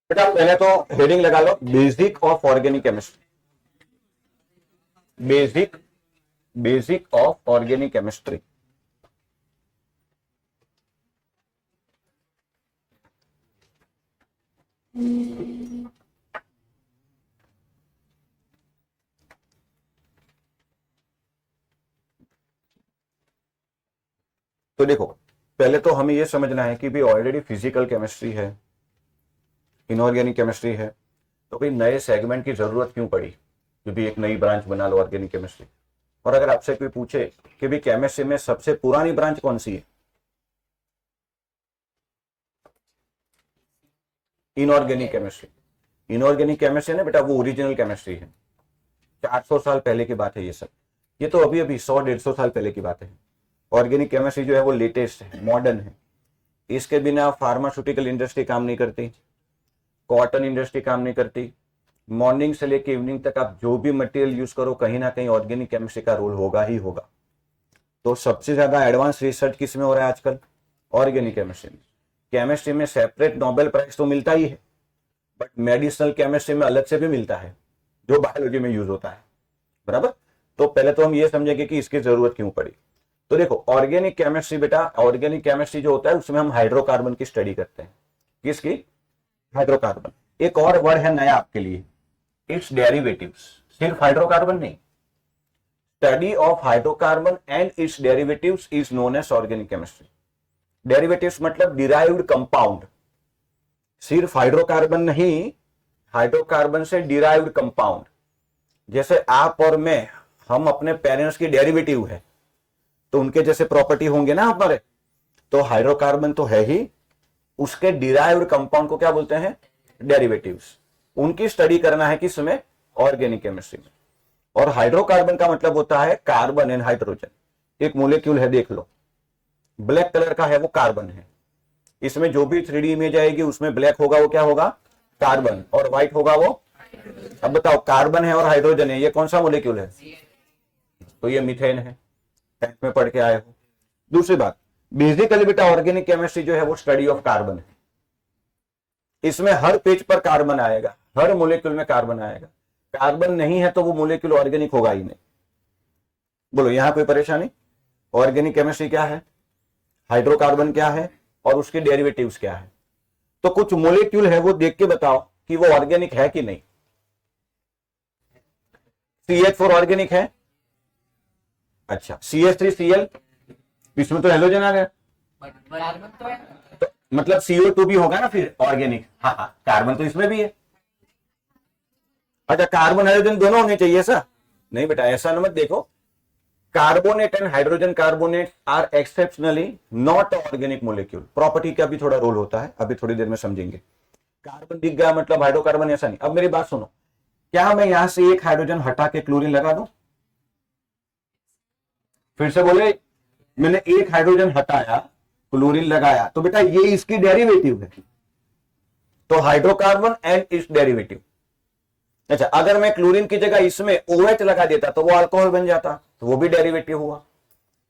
बेटा पहले तो हेडिंग लगा लो, basic of organic chemistry. Basic of organic chemistry. तो देखो, पहले तो हमें यह समझना है कि भी ऑलरेडी फिजिकल केमिस्ट्री है, इनऑर्गेनिक केमिस्ट्री है, तो कोई नए सेगमेंट की जरूरत क्यों पड़ी कि भी एक नई ब्रांच बना लो ऑर्गेनिक केमिस्ट्री। और अगर आपसे कोई पूछे कि भी केमिस्ट्री में सबसे पुरानी ब्रांच कौन सी है, इनऑर्गेनिक केमिस्ट्री। इनऑर्गेनिक केमिस्ट्री ना बेटा, वो ओरिजिनल केमिस्ट्री है। 400 साल पहले की बात है ये सब। ये तो अभी अभी 100-150 साल पहले की बात है। ऑर्गेनिक केमिस्ट्री जो है वो लेटेस्ट है, मॉडर्न है। इसके बिना फार्मास्यूटिकल इंडस्ट्री काम नहीं करती, कॉटन इंडस्ट्री काम नहीं करती। मॉर्निंग से लेकर इवनिंग तक आप जो भी मटेरियल यूज करो, कहीं ना कहीं ऑर्गेनिक केमिस्ट्री का रोल होगा ही होगा। तो सबसे ज्यादा एडवांस रिसर्च किसमें हो रहा है आजकल? ऑर्गेनिक केमिस्ट्री में। केमिस्ट्री में सेपरेट नोबेल प्राइज तो मिलता ही है, बट मेडिसिनल केमिस्ट्री में अलग से भी मिलता है, जो बायोलॉजी में यूज होता है। बराबर। तो पहले तो हम ये समझेंगे कि इसकी जरूरत क्यों पड़ी। तो देखो, ऑर्गेनिक केमिस्ट्री बेटा, ऑर्गेनिक केमिस्ट्री जो होता है उसमें हम हाइड्रोकार्बन की स्टडी करते हैं। किसकी? हाइड्रोकार्बन। एक और वर्ड है नया आपके लिए, इट्स डेरिवेटिव्स। सिर्फ हाइड्रोकार्बन नहीं, study of hydrocarbon and its derivatives is known as organic chemistry. Derivatives मतलब डिराइव्ड कंपाउंड। सिर्फ हाइड्रोकार्बन नहीं, हाइड्रोकार्बन से डिराइव्ड कंपाउंड। जैसे आप और मैं, हम अपने पेरेंट्स की डेरिवेटिव है, तो उनके जैसे प्रॉपर्टी होंगे ना हमारे। तो हाइड्रोकार्बन तो है ही, उसके डिराइव्ड कंपाउंड को क्या बोलते हैं? डेरिवेटिव्स। उनकी स्टडी करना है किसमें? ऑर्गेनिक केमिस्ट्री में। और हाइड्रोकार्बन का मतलब होता है कार्बन एंड हाइड्रोजन। एक मोलेक्यूल है, देख लो, ब्लैक कलर का है, वो कार्बन है। इसमें जो भी 3D इमेज आएगी उसमें ब्लैक होगा, वो क्या होगा? कार्बन। और व्हाइट होगा वो? अब बताओ, कार्बन है और हाइड्रोजन है, ये कौन सा मोलेक्यूल है? तो ये मीथेन है, 10th में पढ़ के आए हो। दूसरी बात, बेसिकली बेटा ऑर्गेनिक केमिस्ट्री जो है वो स्टडी ऑफ कार्बन है। इसमें हर पेज पर कार्बन आएगा, हर मोलेक्यूल में कार्बन आएगा। कार्बन नहीं है तो वो मोलेक्यूल ऑर्गेनिक होगा ही नहीं। बोलो, यहां कोई परेशानी? ऑर्गेनिक केमिस्ट्री क्या है, हाइड्रोकार्बन क्या है, और उसके डेरिवेटिव्स क्या है। तो कुछ मोलेक्यूल है, वो देख के बताओ कि वो ऑर्गेनिक है कि नहीं। CH4 ऑर्गेनिक है? अच्छा, CH3Cl, इसमें तो हेलोजन आ गया, तो मतलब CO2 भी होगा ना फिर ऑर्गेनिक। हाँ हाँ, कार्बन तो इसमें भी है। अच्छा, कार्बन हाइड्रोजन दोनों होने चाहिए ऐसा नहीं बेटा, ऐसा न मत देखो। Carbonate and hydrogen carbonate are exceptionally not organic molecule. Property का भी थोड़ा रोल होता है, अभी थोड़ी देर में समझेंगे। कार्बन दिख गया मतलब हाइड्रोकार्बन, ऐसा नहीं। अब मेरी बात सुनो, क्या मैं यहां से एक हाइड्रोजन हटा के क्लोरीन लगा दूं? फिर से बोले, मैंने एक हाइड्रोजन हटाया, क्लोरीन लगाया, तो बेटा ये इसकी डेरिवेटिव है, तो हाइड्रोकार्बन एंड इट्स डेरिवेटिव। अच्छा, अगर मैं क्लोरीन की जगह इसमें OH लगा देता तो वो अल्कोहल बन जाता, तो वो भी डेरिवेटिव हुआ,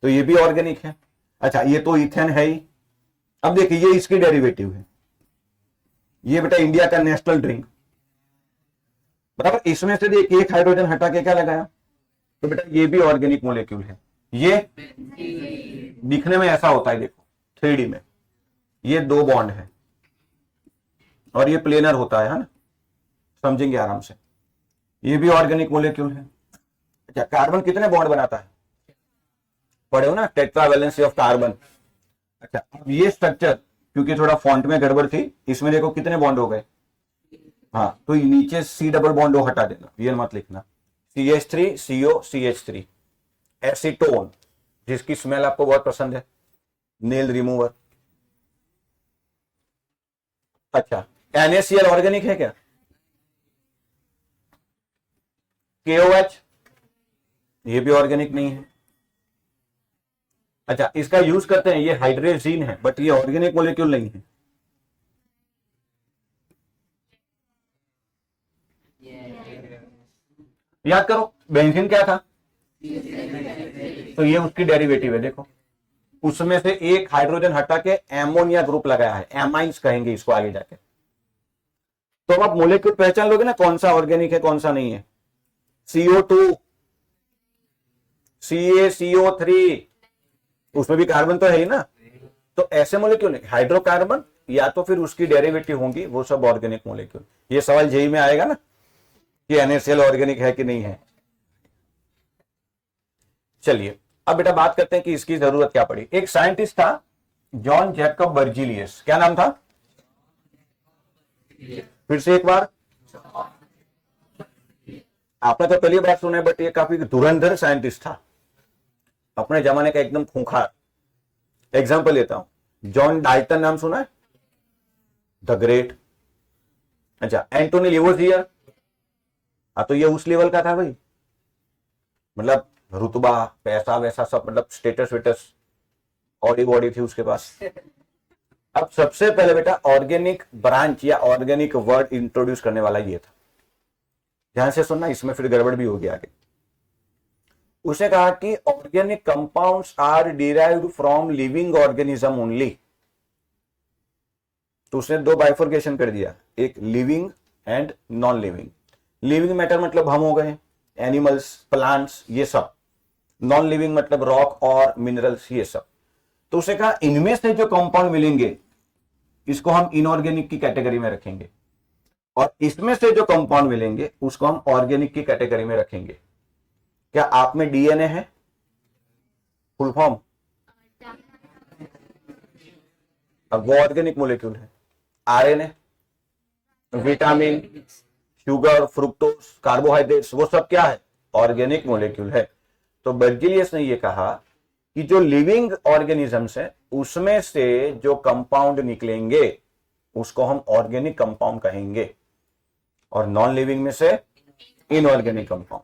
तो ये भी ऑर्गेनिक है। अच्छा, ये तो इथेन है ही। अब देखिए, ये इसकी डेरिवेटिव है, ये बेटा इंडिया का नेशनल ड्रिंक। बराबर। इसमें से देखिए एक हाइड्रोजन हटा के क्या लगाया, तो बेटा ये भी ऑर्गेनिक मोलेक्यूल है। ये दिखने में ऐसा होता है, देखो 3D में, ये 2 बॉन्ड है और ये प्लेनर होता है ना, समझेंगे आराम से। ये भी ऑर्गेनिक मोलेक्यूल है। अच्छा, कार्बन कितने बॉन्ड बनाता है? पढ़े हो ना, टेट्रावैलेंसी ऑफ कार्बन। अच्छा, अब ये स्ट्रक्चर, क्योंकि थोड़ा फॉन्ट में गड़बड़ थी, इसमें देखो कितने बॉन्ड हो गए। हाँ, तो नीचे C डबल बॉन्ड हो हटा देना, ये मत लिखना। CH3CO CH3, एसीटोन, जिसकी स्मेल आपको बहुत पसंद है, नेल रिमूवर। अच्छा, NaCl ऑर्गेनिक है क्या? KOH, ये भी ऑर्गेनिक नहीं है। अच्छा, इसका यूज करते हैं, ये हाइड्रेजीन है, बट ये ऑर्गेनिक मोलेक्यूल नहीं है। याद करो, बेंजीन क्या था? तो ये उसकी डेरिवेटिव है, देखो उसमें से एक हाइड्रोजन हटा के एमोनिया ग्रुप लगाया है, एमाइंस कहेंगे इसको आगे जाके। तो अब आप मोलेक्यूल पहचान लोगे ना कौन सा ऑर्गेनिक है कौन सा नहीं है। CO2, CaCO3, उसमें भी कार्बन तो है ही ना। तो ऐसे मोलेक्यूल हाइड्रोकार्बन या तो फिर उसकी डेरिवेटिव होंगी, वो सब ऑर्गेनिक मोलेक्यूल। ये सवाल जेई में आएगा ना कि NaCl ऑर्गेनिक है कि नहीं है। चलिए अब बेटा बात करते हैं कि इसकी जरूरत क्या पड़ी। एक साइंटिस्ट था जॉन जैकब बर्जीलियस, क्या नाम था? फिर से एक बार, आपने तो पहली बार सुना है, बट ये काफी धुरंधर साइंटिस्ट था, अपने जमाने का एकदम खूंखार। एग्जांपल लेता हूं, जॉन डाल्टन नाम सुना है, द ग्रेट। अच्छा, एंटोनी लिवोसियर, तो ये उस लेवल का था भाई, मतलब रुतबा पैसा वैसा सब, मतलब स्टेटस वेटस, ऑडी बॉडी थी उसके पास। अब सबसे पहले बेटा ऑर्गेनिक ब्रांच या ऑर्गेनिक वर्ड इंट्रोड्यूस करने वाला ये था। ध्यान से सुनना, इसमें फिर गड़बड़ भी होगी आगे। उसने कहा कि organic compounds are derived from living organism only. तो उसने दो बाइफर्केशन कर दिया, एक living and non living. Living matter मतलब हम हो गए, एनिमल्स, प्लांट्स, ये सब। नॉन लिविंग मतलब रॉक और मिनरल्स, ये सब। तो उसने कहा इनमें से जो कंपाउंड मिलेंगे इसको हम इनऑर्गेनिक की कैटेगरी में रखेंगे, और इसमें से जो कंपाउंड मिलेंगे उसको हम ऑर्गेनिक की कैटेगरी में रखेंगे। क्या आप में डीएनए है? Full form? अब वो ऑर्गेनिक मोलेक्यूल है। RNA, vitamin, sugar, fructose, carbohydrates, वो सब क्या है? ऑर्गेनिक मोलेक्यूल है। तो बर्जीलियस ने ये कहा कि जो लिविंग ऑर्गेनिजम्स है उसमें से जो कंपाउंड निकलेंगे उसको हम ऑर्गेनिक कंपाउंड कहेंगे, और नॉन लिविंग में से इनऑर्गेनिक कंपाउंड।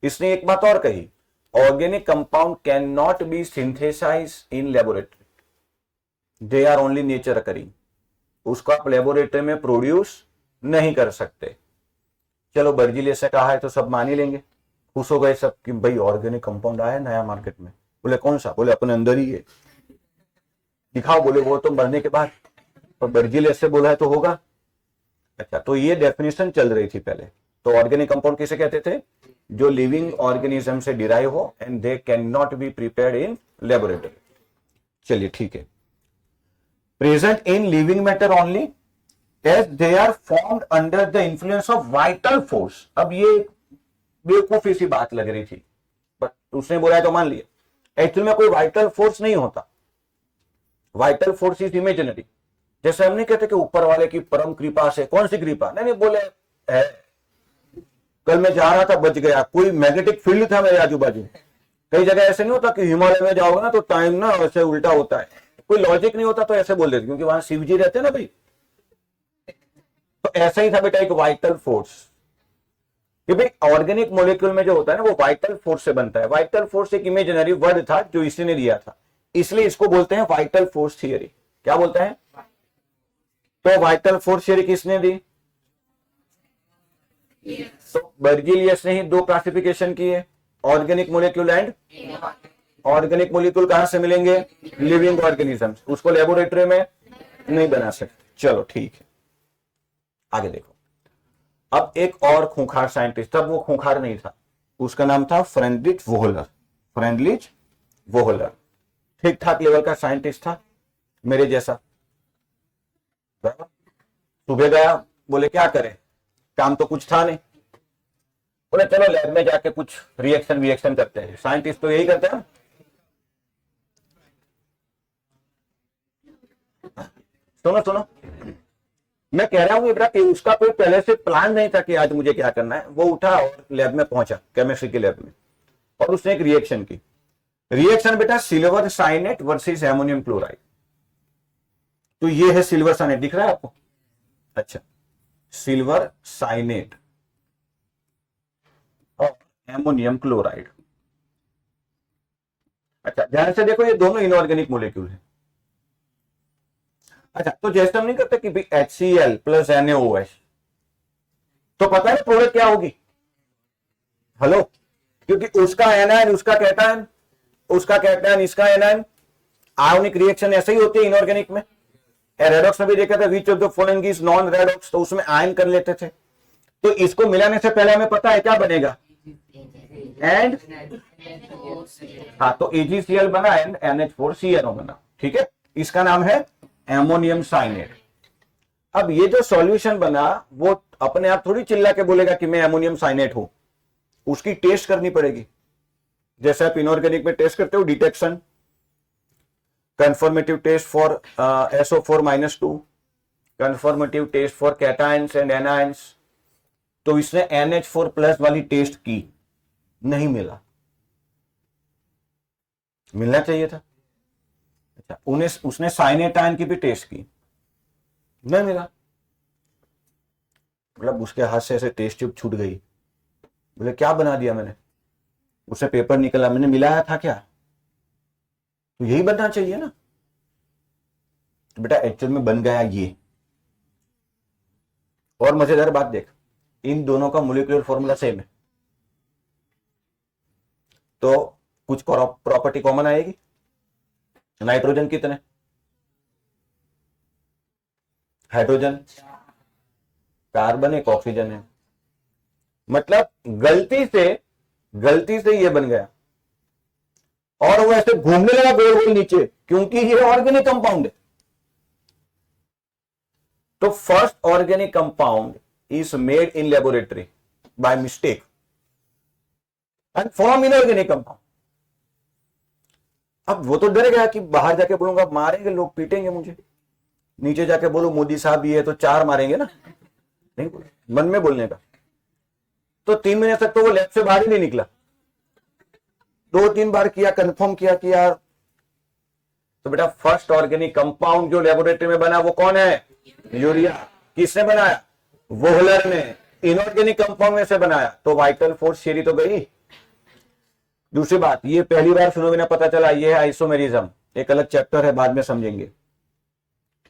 इसने एक बात और कही, organic compound can not be synthesize in laboratory, they are only nature occurring. उसको आप लेबोरेटरी में प्रोड्यूस नहीं कर सकते। चलो बर्जीलियस से कहा है तो सब मान ही लेंगे, खुश हो गए सब कि भाई ऑर्गेनिक कंपाउंड आया नया मार्केट में। बोले कौन सा? बोले अपने अंदर ही है, दिखाओ। बोले वो तो मरने के बाद, और बर्जीलियस से बोला है तो होगा। अच्छा, तो ये डेफिनेशन चल रही थी पहले। तो ऑर्गेनिक कंपाउंड किसे कहते थे? जो लिविंग ऑर्गेनिज्म से डिराइव हो and they can not be prepared in laboratory. चलिए ठीक है। Present in living matter only as they are formed under the influence of vital force. अब ये बेवकूफी सी बात लग रही थी, बट उसने बोला है तो मान लिया। एक्चुअल में कोई वाइटल फोर्स नहीं होता, वाइटल फोर्स इज इमेजिनरी। जैसे हम नहीं कहते कि ऊपर वाले की परम कृपा से, कौन सी कृपा? नहीं बोले है, कल मैं जा रहा था बच गया, कोई मैग्नेटिक फील्ड था मेरे आजू बाजू। कई जगह ऐसे नहीं होता कि हिमालय में जाओगे ना तो टाइम ना वैसे उल्टा होता है, कोई लॉजिक नहीं होता तो ऐसे बोल देते क्योंकि वहां शिव जी रहते ना भाई। तो ऐसा ही था बेटा एक वाइटल फोर्स, कि भाई ऑर्गेनिक मॉलिक्यूल में जो होता है ना वो वाइटल फोर्स से बनता है। वाइटल फोर्स एक इमेजिनरी वर्ड था जो इसी ने दिया था, इसलिए इसको बोलते हैं वाइटल फोर्स थियरी। क्या बोलते हैं? तो वाइटल फोर्स थियरी किसने दी? तो बर्जीलियस ने ही दो क्लासिफिकेशन किए, organic molecule and organic molecule कहां से मिलेंगे? Living organisms. उसको लेबोरेटरी में नहीं बना सकते। चलो ठीक है, आगे देखो। अब एक और खूंखार साइंटिस्ट, तब वो खूंखार नहीं था, उसका नाम था फ्रेडरिक वोहलर। फ्रेडरिक वोहलर ठीक ठाक लेवल का साइंटिस्ट था, मेरे जैसा। सुबह गया, बोले क्या करें, काम तो कुछ था नहीं, बोले चलो लैब में जाके कुछ रिएक्शन करते हैं। साइंटिस्ट तो यही करते हैं। सुनो, मैं कह रहा हूं बेटा कि उसका कोई पहले से प्लान नहीं था कि आज मुझे क्या करना है। वो उठा और लैब में पहुंचा, केमिस्ट्री की लैब में, और उसने एक रिएक्शन की। रिएक्शन बेटा silver cyanate versus ammonium chloride. तो ये है सिल्वर साइनेट, दिख रहा है आपको? अच्छा, सिल्वर साइनेट और एमोनियम क्लोराइड। अच्छा ध्यान से देखो, ये दोनों इनऑर्गेनिक मोलिक्यूल है। अच्छा, तो जैसे हम नहीं करते कि भाई HCl प्लस NaOH, तो पता है प्रोडक्ट क्या होगी? हेलो, क्योंकि उसका एनायन, उसका कैटायन, उसका कैटायन, इसका एनायन। आयोनिक रिएक्शन ऐसे ही होती है इनऑर्गेनिक में। रेडॉक्स में भी देखा था which of the following is non redox, तो उसमें आयन कर लेते थे। तो इसको मिलाने से पहले हमें पता है क्या बनेगा, एंड हाँ, तो AgCl बना एंड NH4CnO बना, ठीक है, इसका नाम है एमोनियम साइनेट। अब ये जो सॉल्यूशन बना वो अपने आप थोड़ी चिल्ला के बोलेगा कि मैं एमोनियम साइनेट हूं, उसकी टेस्ट करनी पड़ेगी। जैसे आप इनऑर्गेनिक में टेस्ट करते हो, detection, confirmative test for SO4-2, confirmative test for cations and anions. तो इसने NH4+ वाली टेस्ट की, नहीं मिला, मिलना चाहिए था। अच्छा, उसने साइनेट आयन की भी टेस्ट की, नहीं मिला, मतलब उसके हाथ से ऐसे टेस्ट ट्यूब छूट गई। बोले क्या बना दिया मैंने, उसे पेपर निकला, मैंने मिलाया था क्या, तो यही बनना चाहिए ना। तो बेटा एक्चुअल में बन गया ये। और मजेदार बात देख, इन दोनों का मोलिकुलर फॉर्मूला सेम है, तो कुछ प्रॉपर्टी कॉमन आएगी। नाइट्रोजन कितने, हाइड्रोजन, कार्बन एक, ऑक्सीजन है। मतलब गलती से ये बन गया, और वो ऐसे घूमने लगा गोल गोल नीचे, क्योंकि ये ऑर्गेनिक कंपाउंड है। तो first organic compound is made in laboratory by mistake and form inorganic compound. अब वो तो डर गया कि बाहर जाके बोलूंगा मारेंगे लोग, पीटेंगे मुझे, नीचे जाके बोलो मोदी साहब ये है तो 4 मारेंगे ना, नहीं, मन में बोलने का। तो 3 महीने तक तो वो लैब से बाहर ही नहीं निकला, 2-3 बार किया, कंफर्म किया कि यार। तो बेटा फर्स्ट ऑर्गेनिक कंपाउंड जो लेबोरेटरी में बना वो कौन है, यूरिया। किसने बनाया, वोहलर ने, इनऑर्गेनिक कंपाउंड में से बनाया, तो वाइटल फोर्स थियरी तो गई। दूसरी बात, ये पहली बार फिनोमेना पता चला, ये है आइसोमेरिज्म, एक अलग चैप्टर है, बाद में समझेंगे,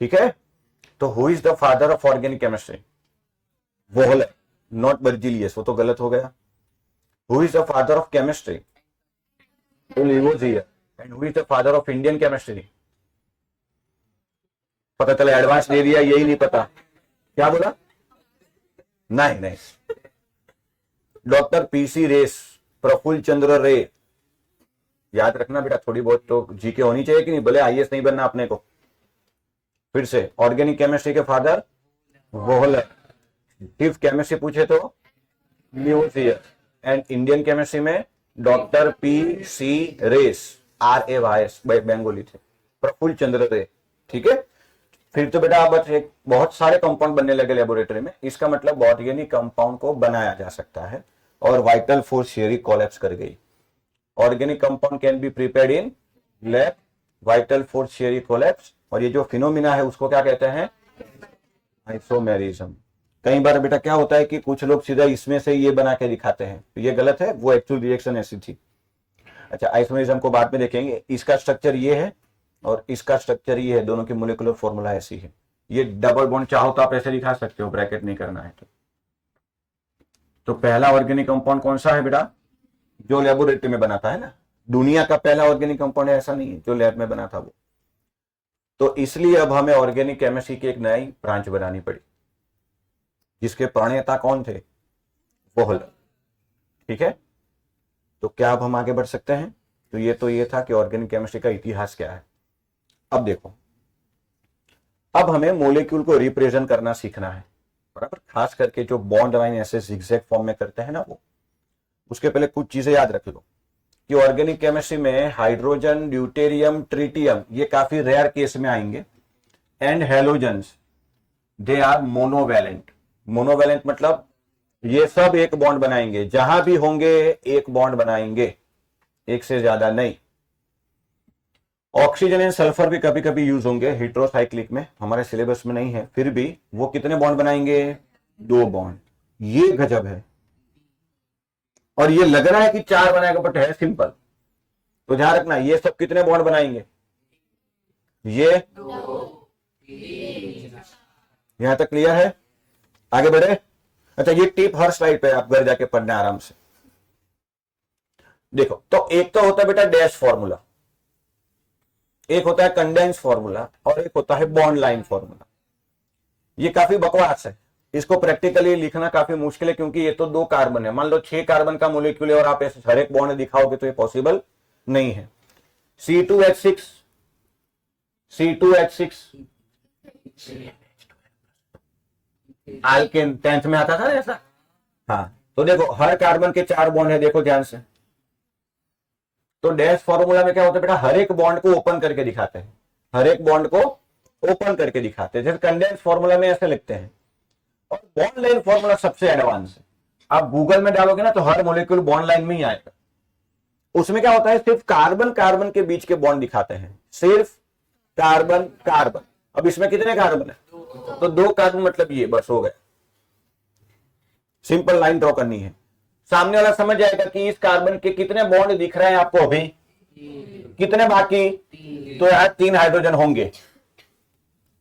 ठीक है। तो who is the father of organic chemistry, Wohler, not Berzelius, वो तो गलत हो गया। Who is the father of chemistry, Lavoisier. And who is the father of Indian chemistry, पता चला एडवांस दे दिया, यही नहीं पता, क्या बोला, नहीं, डॉक्टर PC रेस, प्रफुल्ल चंद्र रे। याद रखना बेटा, थोड़ी बहुत तो जीके होनी चाहिए कि नहीं, भले IAS नहीं बनना अपने को। फिर से, ऑर्गेनिक केमिस्ट्री के फादर वोहलर, सिर्फ केमिस्ट्री पूछे तो लिवोजियर, एंड इंडियन केमिस्ट्री में doctor PC Rays, RAYS, Bengali थे, प्रफुल्ल चंद्र रे, ठीक है। फिर तो बेटा बस एक बहुत सारे कंपाउंड बनने लगे लेबोरेटरी में, इसका मतलब ऑर्गेनिक कंपाउंड को बनाया जा सकता है, और वाइटल फोर्स थियरी कोलैप्स कर गई। Organic compound can be prepared in lab, vital force theory collapse, और ये जो फिनोमिना है उसको क्या कहते हैं, आइसोमेरिज्म। कई बार बेटा क्या होता है कि कुछ लोग सीधा इसमें से ये बना के दिखाते हैं, तो ये गलत है, वो एक्चुअल रिएक्शन ऐसी थी। अच्छा, आइसोमेरिज्म को बाद में देखेंगे। इसका स्ट्रक्चर ये है और इसका स्ट्रक्चर ये है, दोनों की मोलिकुलर फॉर्मूला ऐसी है। ये डबल बॉन्ड चाहो तो आप ऐसे दिखा सकते हो, ब्रैकेट नहीं करना है तो पहला ऑर्गेनिक कंपाउंड कौन सा है बेटा, जो लेबोरेटरी में बनाता है ना, दुनिया का पहला ऑर्गेनिक कंपाउंड है ऐसा नहीं है, जो लैब में बना था वो। तो इसलिए अब हमें ऑर्गेनिक केमिस्ट्री की एक नई ब्रांच बनानी पड़ी, जिसके प्रणेता कौन थे, वोहलर, ठीक है। तो क्या अब हम आगे बढ़ सकते हैं, तो ये था कि ऑर्गेनिक केमिस्ट्री का इतिहास क्या है। अब देखो, अब हमें मोलिक्यूल को रिप्रेजेंट करना सीखना है, बराबर, खास करके जो बॉन्ड लाइन ऐसे जिगजैग फॉर्म में करते हैं ना वो। उसके पहले कुछ चीजें याद रख लो कि ऑर्गेनिक केमिस्ट्री में हाइड्रोजन, ड्यूटेरियम, ट्रिटियम ये काफी रेयर केस में आएंगे, and halogens they are monovalent. Monovalent मतलब ये सब एक बॉन्ड बनाएंगे, जहां भी होंगे एक बॉन्ड बनाएंगे, एक से ज्यादा नहीं। ऑक्सीजन एंड सल्फर भी कभी कभी यूज होंगे हेट्रोसाइक्लिक में, हमारे सिलेबस में नहीं है, फिर भी वो कितने बॉन्ड बनाएंगे, 2 बॉन्ड। ये गजब है, और ये लग रहा है कि 4 बनाएगा, बट है सिंपल। तो ध्यान रखना, ये सब कितने बॉन्ड बनाएंगे, ये यहां तक क्लियर है, आगे बढ़े। अच्छा, ये टिप हर स्लाइड पे आप घर जाके पढ़ना आराम से। देखो, तो एक तो होता है बेटा डैश फॉर्मूला, एक होता है कंडेंस फॉर्मूला और एक होता है बॉन्ड लाइन फॉर्मूला। ये काफी बकवास है, इसको प्रैक्टिकली लिखना काफी मुश्किल है, क्योंकि ये तो 2 कार्बन है। मान लो 6 कार्बन का मोलिक्यूल है और आप ऐसे हर एक बॉन्ड दिखाओगे तो ये पॉसिबल नहीं है। C2H6, C2H6 आल्केन 10th में आता था ना ऐसा। हाँ, तो देखो हर कार्बन के 4 बॉन्ड है, देखो ध्यान से। तो डैश फॉर्मूला में क्या होता है बेटा, हर एक बॉन्ड को ओपन करके दिखाते हैं, हर एक बॉन्ड को ओपन करके दिखाते हैं। जैसे कंडेंस फॉर्मूला में ऐसे लिखते हैं। और बॉन्ड लाइन फॉर्मूला सबसे एडवांस है। आप गूगल में डालोगे ना तो हर मॉलिक्यूल बॉन्ड लाइन में ही आएगा। उसमें क्या होता है, सिर्फ कार्बन कार्बन के बीच के बॉन्ड दिखाते हैं, सिर्फ कार्बन कार्बन। अब इसमें कितने कार्बन है, तो 2 कार्बन, मतलब ये बस हो गया। सिंपल लाइन ड्रॉ करनी है, सामने वाला समझ जाएगा कि इस कार्बन के कितने बॉन्ड दिख रहे हैं आपको अभी, कितने बाकी, तो यार 3 हाइड्रोजन होंगे।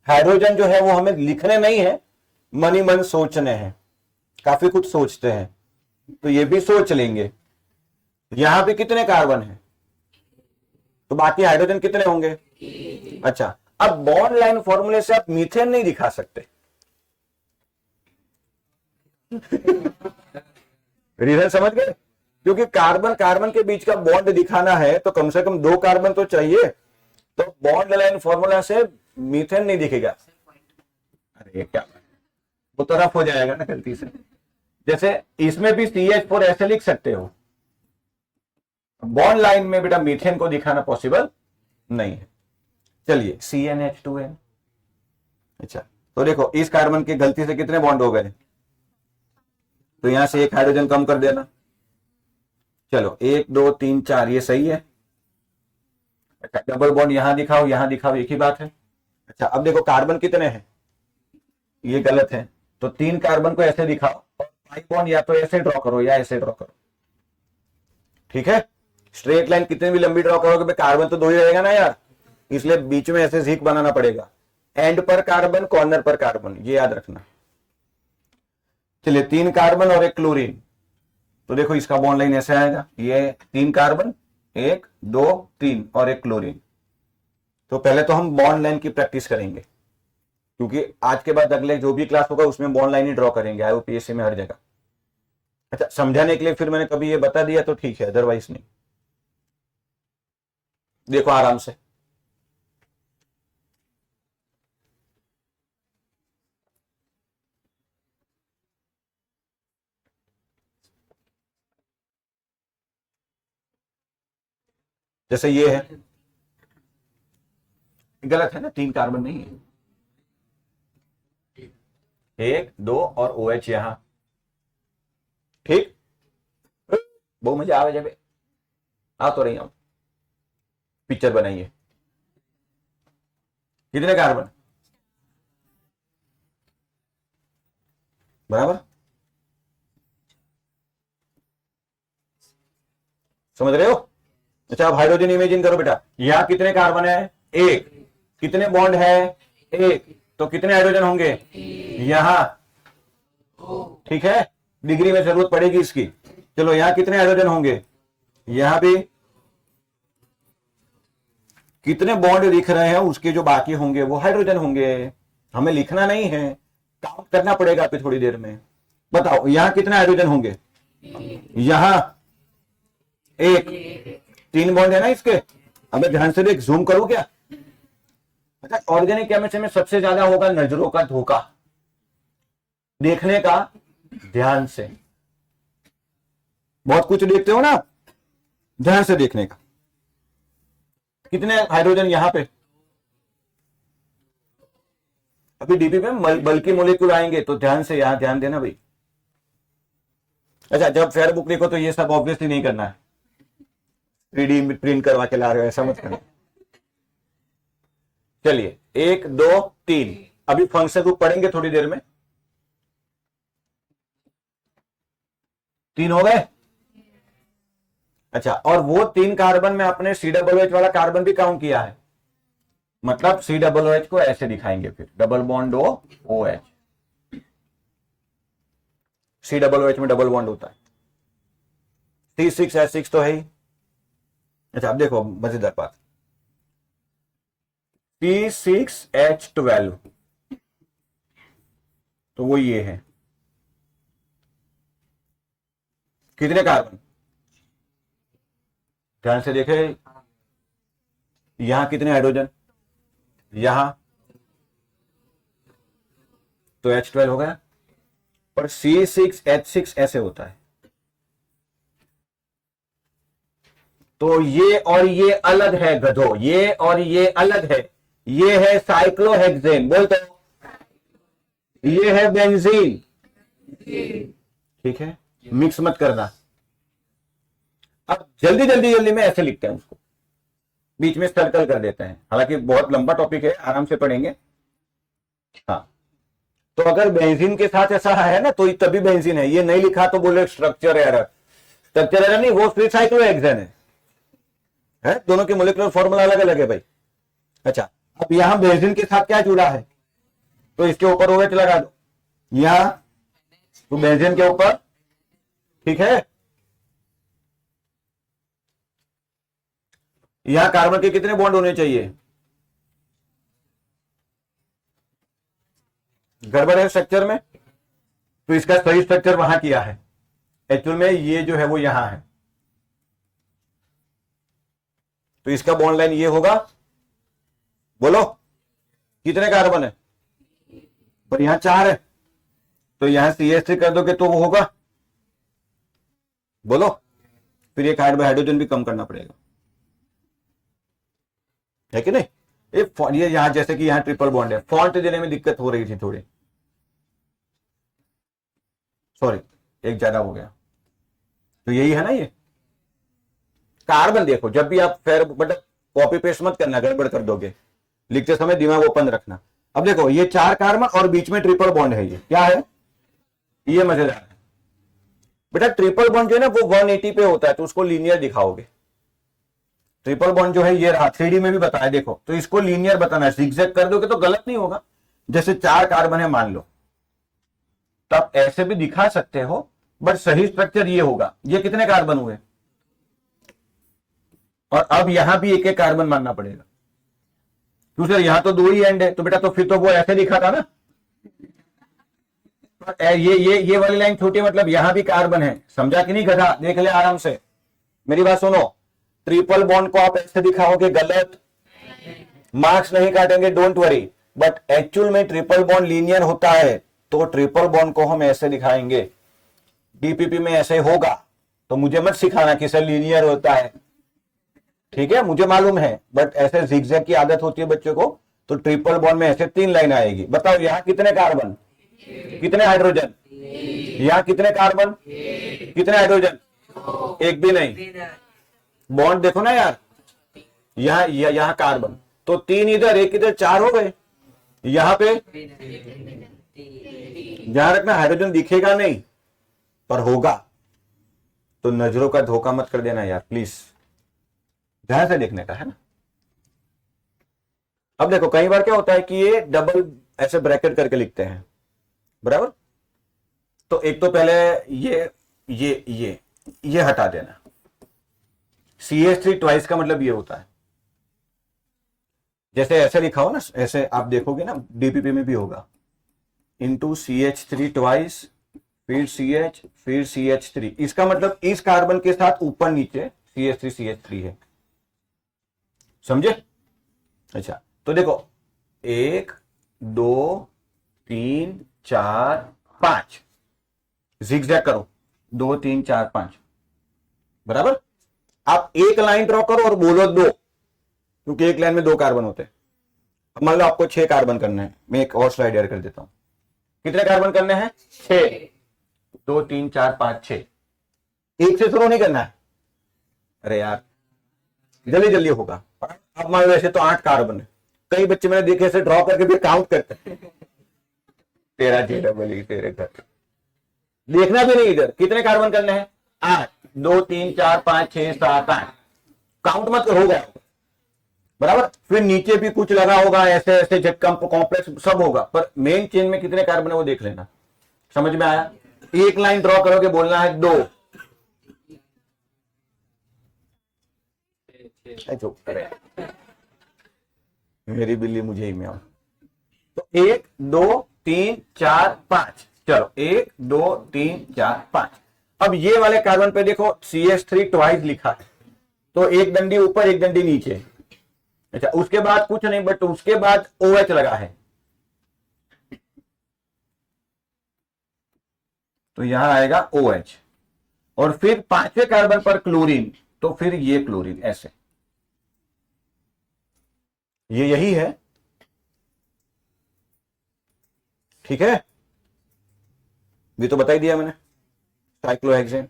हाइड्रोजन जो है वो हमें लिखने नहीं है, मन ही मन सोचने हैं। काफी कुछ सोचते हैं, तो ये भी सोच लेंगे। यहां पे कितने कार्बन है, तो बाकी हाइड्रोजन कितने होंगे। अच्छा, अब बॉन्ड लाइन फॉर्मूले से आप मीथेन नहीं दिखा सकते। रीजन समझ गए, क्योंकि कार्बन कार्बन के बीच का बॉन्ड दिखाना है तो कम से कम 2 कार्बन तो चाहिए। तो बॉन्ड लाइन फॉर्मूला से मीथेन नहीं दिखेगा। अरे क्या, वो तो रफ हो जाएगा ना गलती से। जैसे इसमें भी CH4 ऐसे लिख सकते हो, बॉन्ड लाइन में बेटा मीथेन को दिखाना पॉसिबल नहीं है। चलिए CnH2n। अच्छा, तो देखो इस कार्बन की गलती से कितने बॉन्ड हो गए, तो यहां से 1 हाइड्रोजन कम कर देना। चलो 1 2 3 4, ये सही है। अच्छा, डबल बॉन्ड यहां दिखाओ यहां दिखाओ, एक ही बात है। अच्छा, अब देखो कार्बन कितने हैं, ये गलत है, तो 3 कार्बन को ऐसे दिखाओ और 5 बॉन्ड या तो ऐसे ड्रॉ करो या ऐसे ड्रॉ करो। ठीक है, स्ट्रेट लाइन कितनी भी लंबी ड्रॉ करोगे कार्बन तो 2 ही रहेगा ना यार, इसलिए बीच में ऐसे झीक बनाना पड़ेगा। एंड पर कार्बन, कॉर्नर पर कार्बन, ये याद रखना। चलिए 3 कार्बन और 1 क्लोरीन, तो देखो इसका बॉन्ड लाइन ऐसे आएगा, ये 3 कार्बन 1 2 3 और 1 क्लोरीन। तो पहले तो हम बॉन्ड लाइन की प्रैक्टिस करेंगे, क्योंकि आज के बाद अगले जो भी क्लास होगा उसमें बॉन्ड लाइन ही ड्रॉ करेंगे, IUPAC में हर जगह। अच्छा, समझाने के लिए फिर मैंने कभी ये बता दिया तो ठीक है, अदरवाइज नहीं। देखो आराम से, जैसे ये है, गलत है ना, 3 कार्बन नहीं है, 1 2 और OH यहां। ठीक, बहुत मजा आवे जब आ तो रही हूं, पिक्चर बनाइए। कितने कार्बन, बराबर, समझ रहे हो। अच्छा, अब हाइड्रोजन इमेजिन करो बेटा, यहां कितने कार्बन है, 1, कितने बॉन्ड है 1, तो कितने हाइड्रोजन होंगे यहां। ठीक है, डिग्री में जरूरत पड़ेगी इसकी। चलो यहां कितने हाइड्रोजन होंगे, यहां भी कितने बॉन्ड दिख रहे हैं उसके जो बाकी होंगे वो हाइड्रोजन होंगे। हमें लिखना नहीं है, काउंट करना पड़ेगा अभी थोड़ी देर में। बताओ यहां कितने हाइड्रोजन होंगे, यहां 1, 3 बॉन्ड है ना इसके। अब ध्यान से देख, जूम करूं क्या। अच्छा, ऑर्गेनिक केमिस्ट्री में सबसे ज्यादा होगा नजरों का धोखा, देखने का ध्यान से। बहुत कुछ देखते हो ना, ध्यान से देखने का। कितने हाइड्रोजन यहां पे, अभी डीपी पे बल्कि मोलिक्यूल आएंगे तो ध्यान से यहां ध्यान देना भाई। अच्छा, जब फेयर बुक लिखो तो ये सब ऑब्वियसली नहीं करना है, 3D प्रिंट करवा के ला रहे हो ऐसा मत करना। चलिए 1 2 3, अभी फंक्शन ग्रुप पढ़ेंगे थोड़ी देर में। 3 हो गए। अच्छा, और वो 3 कार्बन में अपने COOH वाला कार्बन भी काउंट किया है, मतलब COOH को ऐसे दिखाएंगे फिर, डबल बॉन्ड OH। COOH में डबल बॉन्ड होता है, C6H6 तो है ही। अच्छा, अब देखो मजेदार बात, C6H12, तो वो ये है। कितने कार्बन, ध्यान से देखे, यहां कितने हाइड्रोजन, यहां तो H12 हो गया, पर C6H6 ऐसे होता है। तो ये और ये अलग है गधो, ये और ये अलग है। ये है साइक्लोहेक्सेन, बोल तो, ये है बेंजीन। ठीक है, मिक्स मत करना। अब जल्दी जल्दी जल्दी में ऐसे लिखते हैं उसको, बीच में सर्कल कर देते हैं। हालांकि बहुत लंबा टॉपिक है, आराम से पढ़ेंगे। हाँ, तो अगर बेंजीन के साथ ऐसा है ना तो तभी बेंजीन है। ये नहीं लिखा तो बोले स्ट्रक्चर एरर। स्ट्रक्चर एरर नहीं, वो फिर साइक्लोहेक्सेन है। दोनों के मोलिकुलर फॉर्मूला अलग अलग है भाई। अच्छा, अब यहां बेंजीन के साथ क्या जुड़ा है, तो इसके ऊपर OH लगा दो, यहां तो बेंजीन के ऊपर, ठीक है। यहां कार्बन के कितने बॉन्ड होने चाहिए, गड़बड़ है स्ट्रक्चर में, तो इसका सही स्ट्रक्चर वहां किया है। एक्चुअल में ये जो है वो यहां है, तो इसका बॉन्ड लाइन ये होगा। बोलो कितने कार्बन है, पर यहां 4 है, तो यहां CH3 कर दोगे तो वो होगा। बोलो, फिर एक हाइड्रोजन भी कम करना पड़ेगा, है कि नहीं। ये यहां जैसे कि यहां ट्रिपल बॉन्ड है, फॉन्ट देने में दिक्कत हो रही थी थोड़ी, सॉरी एक ज्यादा हो गया। तो यही है ना, ये कार्बन देखो, जब भी आप फेर बट कॉपी पेस्ट मत करना, गड़बड़ कर दोगे, लिखते समय दिमाग ओपन रखना। अब देखो ये 4 कार्बन और बीच में ट्रिपल बॉन्ड है, ये क्या है, ये मजेदार है बेटा। ट्रिपल बॉन्ड जो है ना वो 180 पे होता है, तो उसको लीनियर दिखाओगे। ट्रिपल बॉन्ड जो है ये रहा, 3D में भी बताया देखो, तो इसको लीनियर बताना है। जिगजैग कर दोगे तो गलत नहीं होगा। जैसे 4 कार्बन है मान लो, तो आप ऐसे भी दिखा सकते हो, बट सही स्ट्रक्चर ये होगा। ये कितने कार्बन हुए, और अब यहां भी एक एक कार्बन मानना पड़ेगा, क्यों सर यहां तो 2 ही एंड है, तो बेटा तो फिर तो वो ऐसे लिखा था ना। ये वाली लाइन छोटी, मतलब यहां भी कार्बन है, समझा कि नहीं गधा, देख ले आराम से, मेरी बात सुनो। ट्रिपल बॉन्ड को आप ऐसे दिखाओगे गलत, मार्क्स नहीं काटेंगे, डोंट वरी। बट एक्चुअल में ट्रिपल बॉन्ड लीनियर होता है, तो ट्रिपल बॉन्ड को हम ऐसे दिखाएंगे। डीपीपी में ऐसे होगा, तो मुझे मत सिखाना कि सर लीनियर होता है, ठीक है, मुझे मालूम है, बट ऐसे जिगजैग की आदत होती है बच्चों को। तो ट्रिपल बॉन्ड में ऐसे 3 लाइन आएगी। बताओ यहां कितने कार्बन, कितने हाइड्रोजन, यहां कितने कार्बन, कितने हाइड्रोजन, एक भी नहीं। बॉन्ड देखो ना यार, यहां कार्बन, तो 3 इधर, 1 इधर, 4 हो गए। यहां पे ध्यान रखना, हाइड्रोजन दिखेगा नहीं पर होगा, तो नजरों का धोखा मत कर देना यार प्लीज, ध्यान से देखने का है ना। अब देखो कई बार क्या होता है कि ये डबल ऐसे ब्रैकेट करके लिखते हैं, बराबर। तो एक तो पहले ये हटा देना। CH3 ट्वाइस का मतलब ये होता है, जैसे ऐसे लिखा हो ना, ऐसे आप देखोगे ना डीपीपी में भी होगा, इंटू CH3 ट्वाइस, फिर CH, फिर CH3। इसका मतलब इस कार्बन के साथ ऊपर नीचे CH3 है, समझे। अच्छा, तो देखो 1 2 3 4 5, जिगजैग करो, 2 3 4 5, बराबर। आप एक लाइन ड्रॉ करो और बोलो 2, क्योंकि एक लाइन में 2 कार्बन होते हैं। अब मान लो आपको 6 कार्बन करने हैं, मैं एक और स्लाइड ऐड कर देता हूं। कितने कार्बन करने हैं, 6, 2 3 4 5 6। एक से शुरू नहीं करना है, अरे यार जल्दी जल्दी होगा। अब मान लो ऐसे तो 8 कार्बन है, कई बच्चे मैंने देखे ऐसे ड्रॉ करके फिर काउंट करते हैं। तेरा जेड़ा बोली तेरे घर, देखना भी नहीं इधर, कितने कार्बन करने हैं, 8, 2 3 4 5 6 7 8, काउंट मत कर, होगा बराबर। फिर नीचे भी कुछ लगा होगा ऐसे ऐसे झटकम कॉम्प्लेक्स सब होगा, पर मेन चेन में कितने कार्बन है वो देख लेना। समझ में आया। एक लाइन ड्रॉ करोगे, बोलना है 2। मेरी बिल्ली मुझे ही म्याऊं। तो 1 2 3 4 5, चलो 1 2 3 4 5। अब ये वाले कार्बन पे देखो CH3 ट्वाइस लिखा है, तो एक डंडी ऊपर एक डंडी नीचे। अच्छा, उसके बाद कुछ नहीं, बट उसके बाद OH लगा है, तो यहां आएगा OH। और फिर पांचवें कार्बन पर क्लोरीन, तो फिर ये क्लोरीन ऐसे, ये यही है। ठीक है, ये तो बता ही दिया मैंने, साइक्लोहेक्सेन।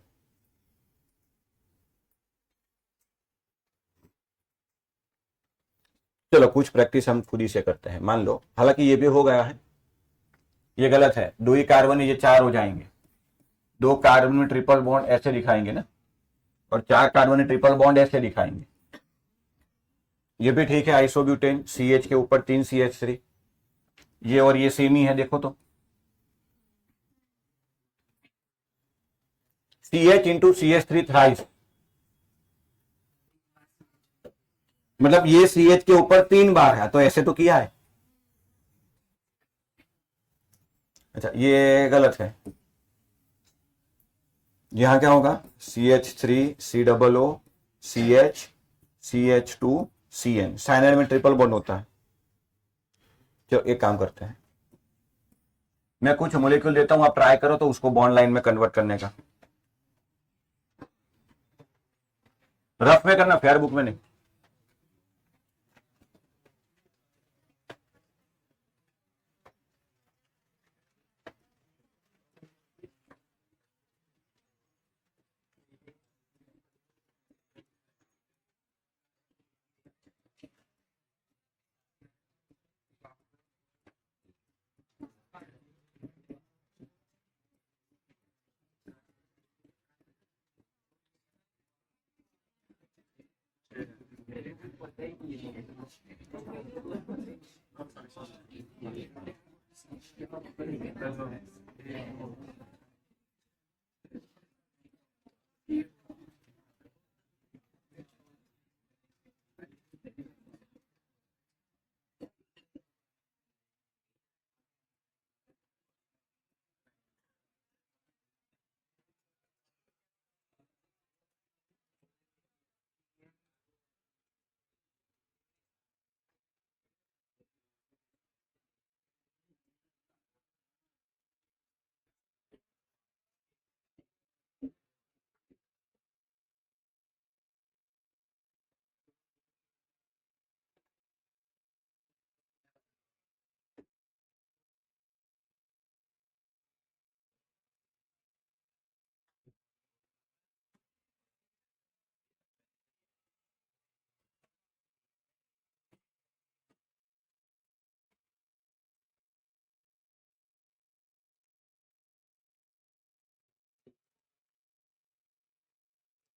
चलो कुछ प्रैक्टिस हम खुद ही से करते हैं। मान लो, हालांकि ये भी हो गया है, ये गलत है। दो ही कार्बन, ये 4 हो जाएंगे। दो कार्बन में ट्रिपल बॉन्ड ऐसे दिखाएंगे ना, और 4 कार्बन में ट्रिपल बॉन्ड ऐसे दिखाएंगे। ये भी ठीक है, आइसोब्यूटेन CH के ऊपर 3 CH3, ये और ये सेम ही है, देखो तो CH इंटू CH3 थ्राइस, मतलब ये CH के ऊपर 3 बार है, तो ऐसे तो किया है। अच्छा, ये गलत है। यहां क्या होगा, CH3 COO CH CH2 CN, cyanide में ट्रिपल बॉन्ड होता है। चलो एक काम करते हैं, मैं कुछ मोलिक्यूल देता हूं, आप ट्राई करो तो उसको बॉन्ड लाइन में कन्वर्ट करने का। रफ में करना, फेयर बुक में नहीं।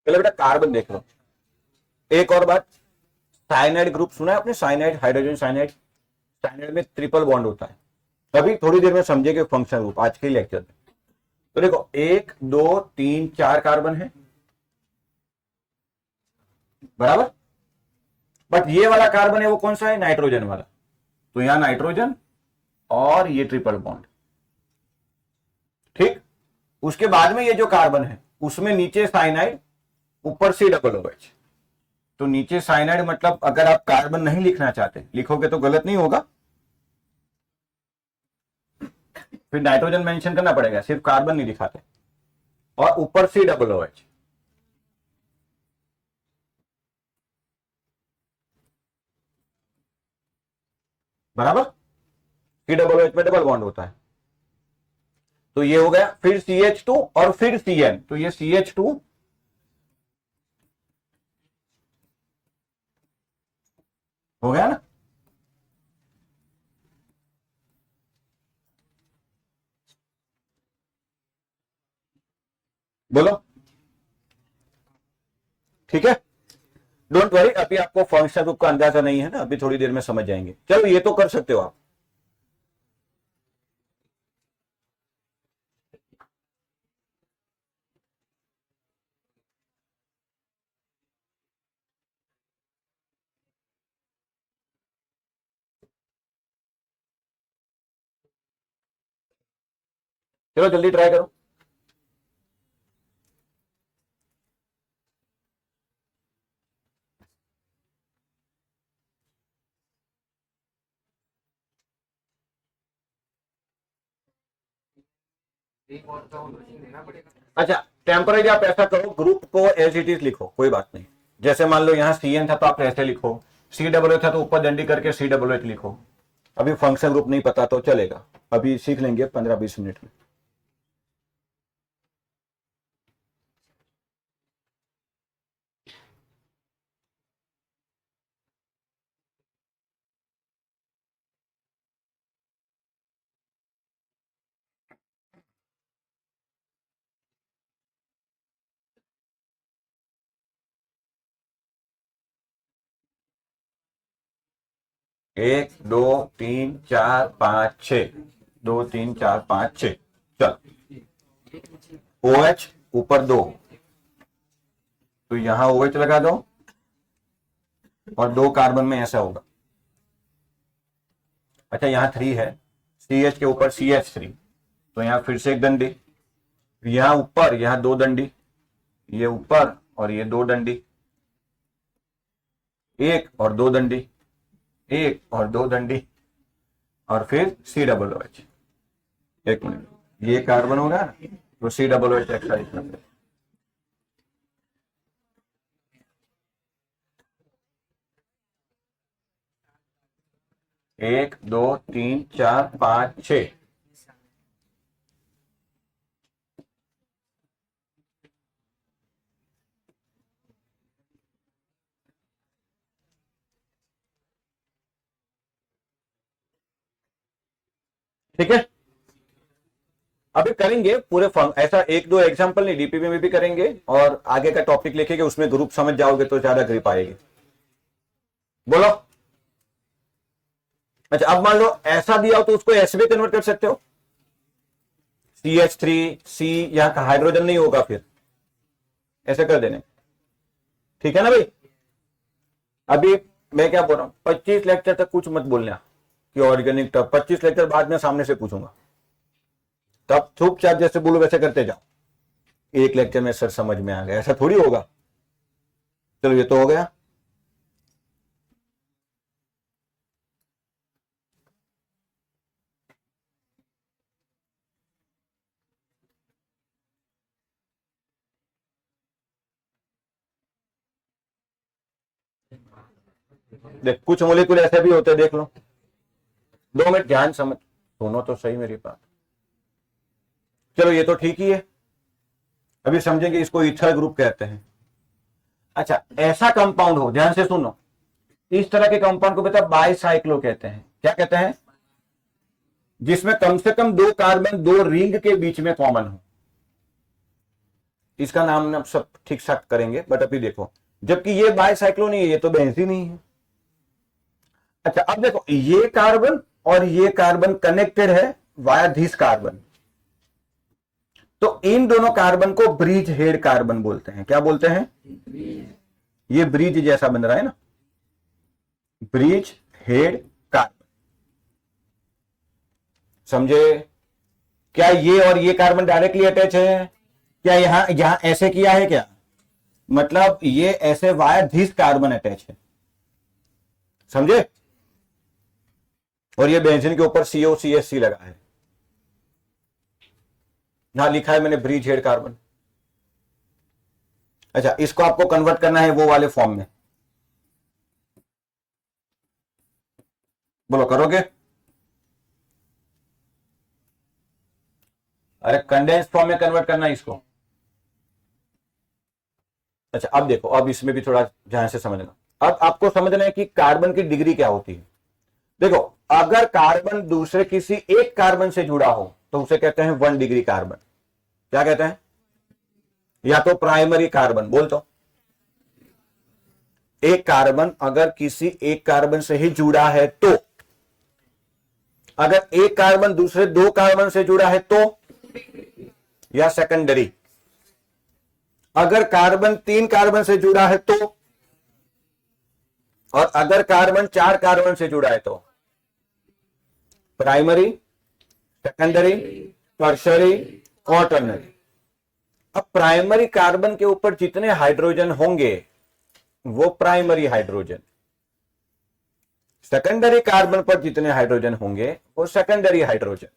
चलो बेटा, कार्बन देख लो। एक और बात, साइनाइड ग्रुप सुना है आपने, साइनाइड, हाइड्रोजन साइनाइड। साइनाइड में ट्रिपल बॉन्ड होता है। अभी थोड़ी देर में समझेंगे फंक्शन ग्रुप, आज के लेक्चर में। तो देखो 1 2 3 4 कार्बन है, बराबर। बट ये वाला कार्बन है वो कौन सा है, नाइट्रोजन वाला। तो यहां नाइट्रोजन और ये ट्रिपल बॉन्ड, ठीक। उसके बाद में ये जो कार्बन है उसमें नीचे साइनाइड, ऊपर COOH। तो नीचे साइनाइड, मतलब अगर आप कार्बन नहीं लिखना चाहते, लिखोगे तो गलत नहीं होगा, फिर नाइट्रोजन मेंशन करना पड़ेगा, सिर्फ कार्बन नहीं दिखाते। और ऊपर COOH, बराबर। COOH में डबल बॉन्ड होता है। तो ये हो गया, फिर CH2 और फिर CN, तो ये CH2 हो गया ना। बोलो, ठीक है। डोंट वरी, अभी आपको फंक्शन ग्रुप का अंदाजा नहीं है ना, अभी थोड़ी देर में समझ जाएंगे। चलो ये तो कर सकते हो आप। चलो जल्दी ट्राई करो। अच्छा, टेम्परेरी आप ऐसा करो, ग्रुप को एज इट इज लिखो, कोई बात नहीं। जैसे मान लो यहाँ CN था तो आप ऐसे लिखो, CWH था तो ऊपर डंडी करके CWH लिखो। अभी फंक्शन ग्रुप नहीं पता तो चलेगा, अभी सीख लेंगे 15-20 मिनट में। एक, दो, तीन, चार, पांच, छ। 2, 3, 4, 5, 6। चल, OH ऊपर 2, तो यहां OH लगा दो और 2 कार्बन में ऐसा होगा। अच्छा, यहां 3 है, CH के ऊपर CH3, तो यहां फिर से एक डंडी, यहां ऊपर, यहां 2 डंडी, ये ऊपर और ये 2 डंडी, 1 और 2 डंडी, 1 और 2 डंडी, और फिर COOH। एक मिनट, ये कार्बन होगा तो COOH एक्स्ट्रा लिखना पड़ेगा। एक, दो, तीन, चार, पांच, 6। ठीक है, अभी करेंगे पूरे फॉर्म, ऐसा 1-2 एग्जांपल नहीं, डीपीपी में भी करेंगे और आगे का टॉपिक लिखेंगे, उसमें ग्रुप समझ जाओगे तो ज्यादा ग्रिप आएगी। बोलो। अच्छा, अब मान लो ऐसा दिया हो तो उसको ऐसे भी कन्वर्ट कर सकते हो, CH3C, यहां का हाइड्रोजन नहीं होगा, फिर ऐसे कर देने। ठीक है ना भाई। अभी मैं क्या बोल रहा हूं, 25 लेक्चर तक कुछ मत बोलना कि ऑर्गेनिक टफ, 25 लेक्चर बाद में सामने से पूछूंगा, तब चुपचाप जैसे बोलो वैसे करते जाओ। एक लेक्चर में सर समझ में आ गया, ऐसा थोड़ी होगा। चलो, ये तो हो गया। देख, कुछ मोलिक्यूल ऐसे भी होते हैं, देख लो। 2 मिनट ध्यान समझ, सुनो तो सही मेरी बात। चलो, ये तो ठीक ही है। अभी समझेंगे, इसको इथर ग्रुप कहते हैं। अच्छा, ऐसा कंपाउंड हो, ध्यान से सुनो, इस तरह के कंपाउंड को बेटा बाइसाइक्लो कहते हैं। क्या कहते हैं? जिसमें कम से कम 2 कार्बन 2 रिंग के बीच में कॉमन हो। इसका नाम ना सब ठीक ठाक करेंगे, बट अभी देखो, जबकि ये बाइसाइक्लो नहीं है, ये तो बेंजीन नहीं है। अच्छा, अब देखो, ये कार्बन और ये कार्बन कनेक्टेड है वाया दिस कार्बन, तो इन दोनों कार्बन को ब्रिज हेड कार्बन बोलते हैं। क्या बोलते हैं? ये ब्रिज जैसा बन रहा है ना, ब्रिज हेड कार्बन। समझे? क्या ये और ये कार्बन डायरेक्टली अटैच है? क्या यहां यहां ऐसे किया है क्या? मतलब ये ऐसे वाया दिस कार्बन अटैच है, समझे? और ये बेंजीन के ऊपर COCH3 लगा है, यहां लिखा है मैंने ब्रिज हेड कार्बन। अच्छा, इसको आपको कन्वर्ट करना है वो वाले फॉर्म में, बोलो करोगे? अरे कंडेंस फॉर्म में कन्वर्ट करना है इसको। अच्छा, अब देखो, अब इसमें भी थोड़ा ध्यान से समझना। अब आपको समझना है कि कार्बन की डिग्री क्या होती है। देखो, अगर कार्बन दूसरे किसी एक कार्बन से जुड़ा हो तो उसे कहते हैं 1 डिग्री कार्बन। क्या कहते हैं? या तो प्राइमरी कार्बन बोल, तो एक कार्बन अगर किसी एक कार्बन से ही जुड़ा है तो, अगर एक कार्बन दूसरे 2 कार्बन से जुड़ा है तो, या सेकेंडरी। अगर कार्बन 3 कार्बन से जुड़ा है तो, और अगर कार्बन 4 कार्बन से जुड़ा है तो, प्राइमरी, सेकेंडरी टर्शरी, क्वाटरनरी। अब प्राइमरी कार्बन के ऊपर जितने हाइड्रोजन होंगे वो प्राइमरी हाइड्रोजन, सेकेंडरी कार्बन पर जितने हाइड्रोजन होंगे वो सेकेंडरी हाइड्रोजन,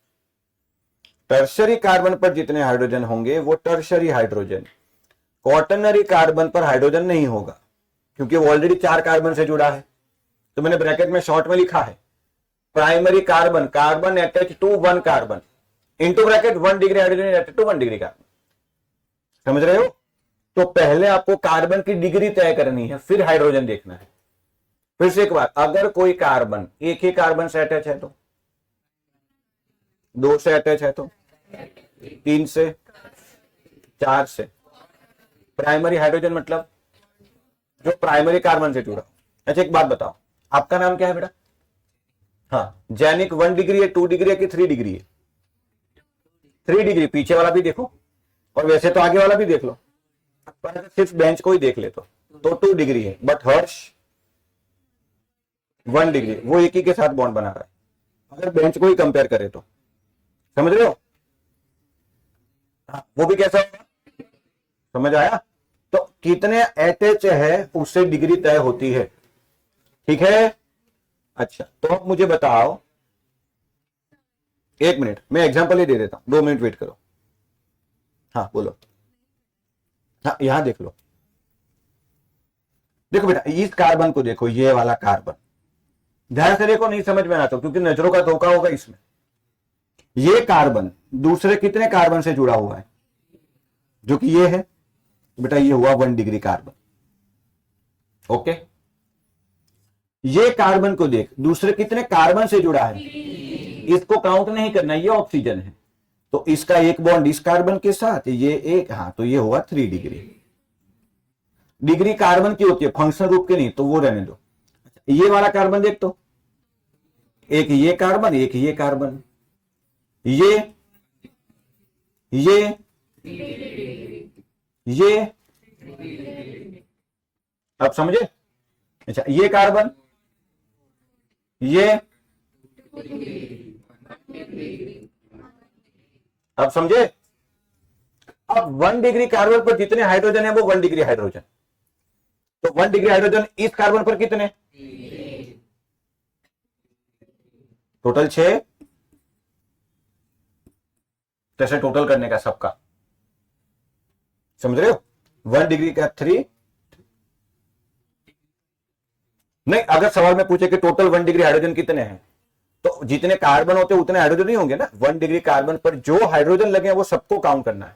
टर्शरी कार्बन पर जितने हाइड्रोजन होंगे वो टर्शरी हाइड्रोजन, क्वाटरनरी कार्बन पर हाइड्रोजन नहीं होगा क्योंकि वो ऑलरेडी 4 कार्बन से जुड़ा है। तो मैंने ब्रैकेट में शॉर्ट में लिखा है primary carbon, carbon attach to 1 carbon, into bracket 1 degree hydrogen attach to 1 degree carbon. समझ रहे हो? तो पहले आपको कार्बन की डिग्री तय करनी है, फिर हाइड्रोजन देखना है। फिर से एक बार, अगर कोई कार्बन एक ही कार्बन से अटैच है तो, 2 से अटैच है तो, 3 से, 4 से, प्राइमरी हाइड्रोजन मतलब जो प्राइमरी कार्बन से जुड़ा। अच्छा एक बात बताओ, आपका नाम क्या है बेटा? हाँ, जैनिक 1 डिग्री है, 2 डिग्री है कि 3 डिग्री है? 3 डिग्री। पीछे वाला भी देखो और वैसे तो आगे वाला भी देख लो, पर सिर्फ बेंच को ही देख ले तो 2 डिग्री है, बट हर्ष 1 डिग्री, वो एक ही के साथ बॉन्ड बना रहा है अगर बेंच को ही कंपेयर करे तो। समझ रहे हो? हाँ, वो भी कैसा होगा? समझ आया? तो कितने अटैच है उससे डिग्री तय होती है। ठीक है? अच्छा, तो अब मुझे बताओ, 1 मिनट मैं एग्जांपल ही दे देता हूं, 2 मिनट वेट करो। हाँ बोलो। हाँ यहां देख लो, देखो बेटा इस कार्बन को देखो, ये वाला कार्बन ध्यान से देखो, नहीं समझ में आता क्योंकि नजरों का धोखा होगा इसमें। ये कार्बन दूसरे कितने कार्बन से जुड़ा हुआ है? जो कि ये है बेटा, ये हुआ 1 डिग्री कार्बन। ओके, ये कार्बन को देख, दूसरे कितने कार्बन से जुड़ा है? इसको काउंट नहीं करना, ये ऑक्सीजन है तो इसका एक बॉन्ड इस कार्बन के साथ, ये एक, हाँ तो ये हुआ 3 डिग्री। डिग्री कार्बन की होती है, फंक्शन रूप के नहीं, तो वो रहने दो। ये वाला कार्बन देख तो, एक ये कार्बन, एक ये कार्बन, ये अब समझे? अच्छा ये कार्बन, ये, अब समझे? अब 1 डिग्री कार्बन पर जितने हाइड्रोजन है वो 1 डिग्री हाइड्रोजन, तो 1 डिग्री हाइड्रोजन इस कार्बन पर कितने? टोटल 6। कैसे टोटल करने का सबका, समझ रहे हो? 1 डिग्री का 3 नहीं, अगर सवाल में पूछे कि टोटल 1 डिग्री हाइड्रोजन कितने हैं तो जितने कार्बन होते हैं उतने हाइड्रोजन नहीं होंगे ना। 1 डिग्री कार्बन पर जो हाइड्रोजन लगे हैं वो सबको काउंट करना है।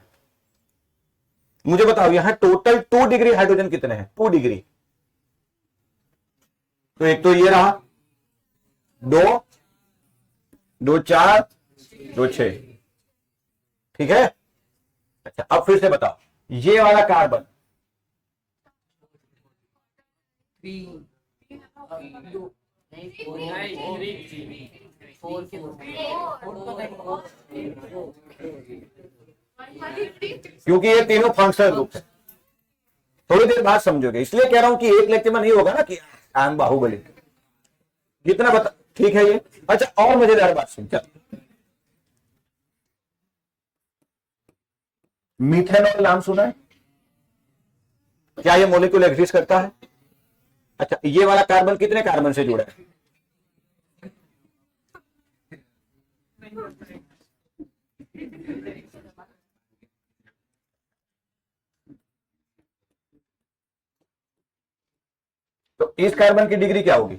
मुझे बताओ यहां टोटल 2 डिग्री हाइड्रोजन कितने हैं? 2 डिग्री, तो एक तो ये रहा, 2, 2 4, 2 6। ठीक है? अच्छा अब फिर से बताओ, ये वाला कार्बन, क्योंकि ये तीनों फंक्शनल ग्रुप है, थोड़ी देर बाद समझोगे, इसलिए कह रहा हूं कि एक लेक्चर में नहीं होगा ना कि आई एम बाहुबली, जितना बता। ठीक है ये? अच्छा और मजेदार बात सुन, चल मीथेनॉल नाम सुना है? क्या ये मॉलिक्यूल एग्जिस्ट करता है? अच्छा ये वाला कार्बन कितने कार्बन से जुड़ा है? तो इस कार्बन की डिग्री क्या होगी?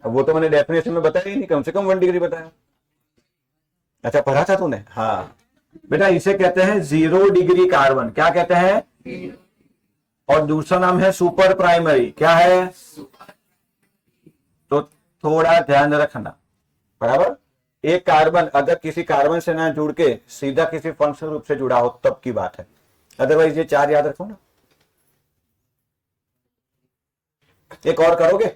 अब वो तो मैंने डेफिनेशन में बताया ही नहीं, कम से कम 1 डिग्री बताया। अच्छा पढ़ा था तूने? हाँ बेटा, इसे कहते हैं 0 डिग्री कार्बन। क्या कहते हैं? और दूसरा नाम है सुपर प्राइमरी। क्या है? तो थोड़ा ध्यान रखना, बराबर। एक कार्बन अगर किसी कार्बन से ना जुड़ के सीधा किसी फंक्शनल ग्रुप से जुड़ा हो तब की बात है, अदरवाइज ये 4 याद रखो ना। एक और करोगे?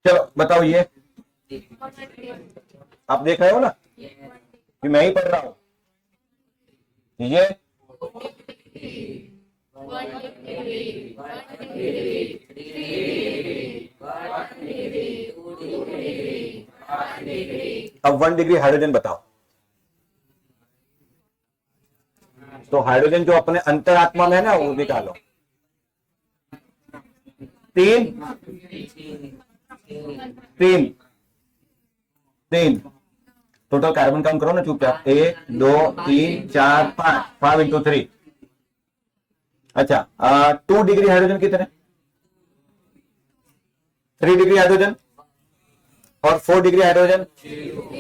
चलो बताओ, ये आप देख रहे हो ना कि मैं ही पढ़ रहा हूं। ये अब 1 डिग्री हाइड्रोजन बताओ। तो हाइड्रोजन जो अपने अंतरात्मा में है ना वो निकालो। 3 3 3 टोटल कार्बन काउंट करो ना चुपचाप। 1 2 3 4 5 5 इंटू 3। अच्छा 2 डिग्री हाइड्रोजन कितने? 3 डिग्री हाइड्रोजन और 4 डिग्री हाइड्रोजन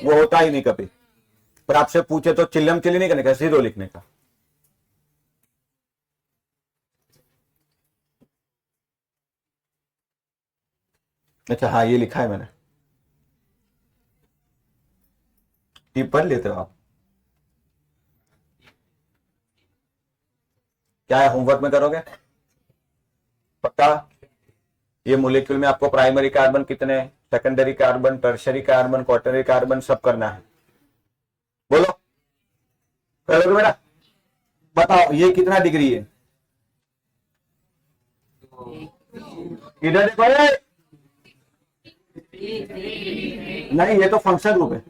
वो होता ही नहीं कभी। पर आपसे पूछे तो चिल्लम चिल्ली नहीं करने का, 0 लिखने का। अच्छा हाँ ये लिखा है मैंने, ये पढ़ लेते हो आप। क्या है होमवर्क में करोगे पक्का? ये मोलिक्यूल में आपको प्राइमरी कार्बन कितने, secondary carbon, tertiary carbon, quaternary carbon सब करना है। बोलो करोगे बेटा? बताओ ये कितना डिग्री है? इधर देखो नहीं, ये तो फंक्शन ग्रुप है,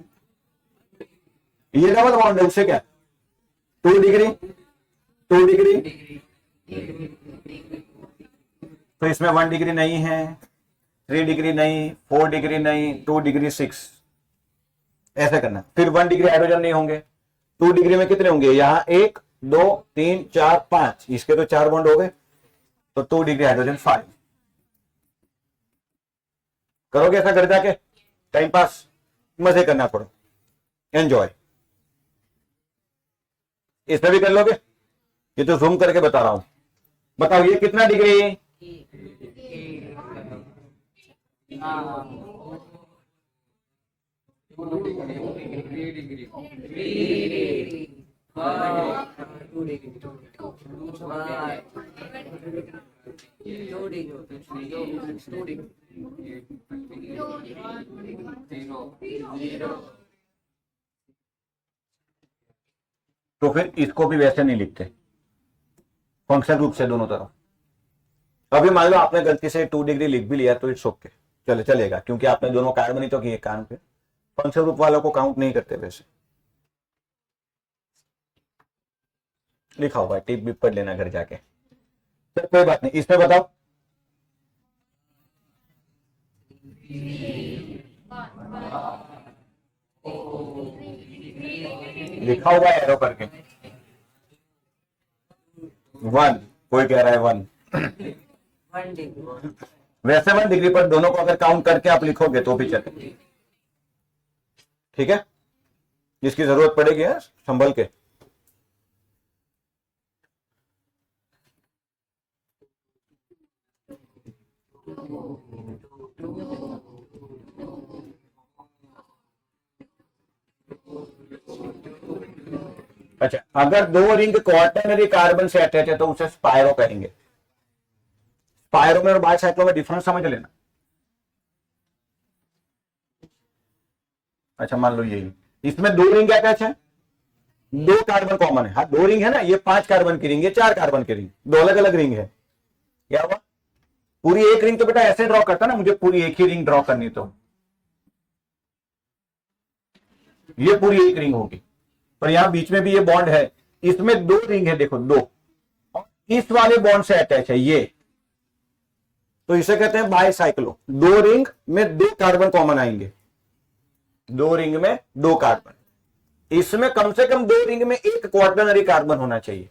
ये डबल बॉन्ड है, उससे क्या? 2 डिग्री 2 डिग्री, तो इसमें 1 डिग्री नहीं है, 3 डिग्री नहीं, 4 डिग्री नहीं, 2 डिग्री 6, ऐसा करना। फिर 1 डिग्री हाइड्रोजन नहीं होंगे। 2 डिग्री में कितने होंगे? यहां 1 2 3 4 5, इसके तो 4 बॉन्ड हो गए, तो 2 डिग्री हाइड्रोजन 5। करोगे ऐसा कर जाके? टाइम पास मजे करना थोड़ा, एंजॉय। इसमें भी कर लोगे? ये तो जूम करके बता रहा हूं। बताओ ये कितना डिग्री? तो फिर इसको भी वैसे नहीं लिखते, फंक्शन रूप से दोनों तरफ। अभी मान लो आपने गलती से 2 डिग्री लिख भी लिया तो इट्स ओके, चलेगा, क्योंकि आपने दोनों कार्बन ही तो किए कान पे। फंक्शन रूप वालों को काउंट नहीं करते वैसे। लिखा हुआ है, टिप भी पढ़ लेना घर जाके। तो कोई बात नहीं, इसमें बताओ लिखा हुआ है एरो करके 1, कोई कह रहा है 1 वैसे 1 डिग्री पर दोनों को अगर काउंट करके आप लिखोगे तो भी चले, ठीक है? जिसकी जरूरत पड़ेगी है संभल के। अच्छा अगर 2 रिंग क्वार्टरनरी कार्बन से अटैच है तो उसे स्पायरो कहेंगे। स्पायरो में और बाइसाइक्लो में डिफरेंस समझ लेना। अच्छा मान लो यही, इसमें 2 रिंग अटैच है, 2 कार्बन कॉमन है। हाँ 2 रिंग है ना, ये 5 कार्बन की रिंग, ये 4 कार्बन की रिंग, 2 अलग अलग रिंग है। क्या हुआ? पूरी एक रिंग तो बेटा ऐसे ड्रॉ करता ना, मुझे पूरी एक ही रिंग ड्रॉ करनी, तो ये पूरी एक रिंग होगी, पर यहां बीच में भी ये बॉन्ड है, इसमें 2 रिंग है, देखो 2, और इस वाले बॉन्ड से अटैच है ये, तो इसे कहते हैं बाइसाइक्लो। 2 रिंग में 2 कार्बन कॉमन आएंगे, 2 रिंग में 2 कार्बन, इसमें कम से कम 2 रिंग में 1 क्वार्टरनरी कार्बन होना चाहिए,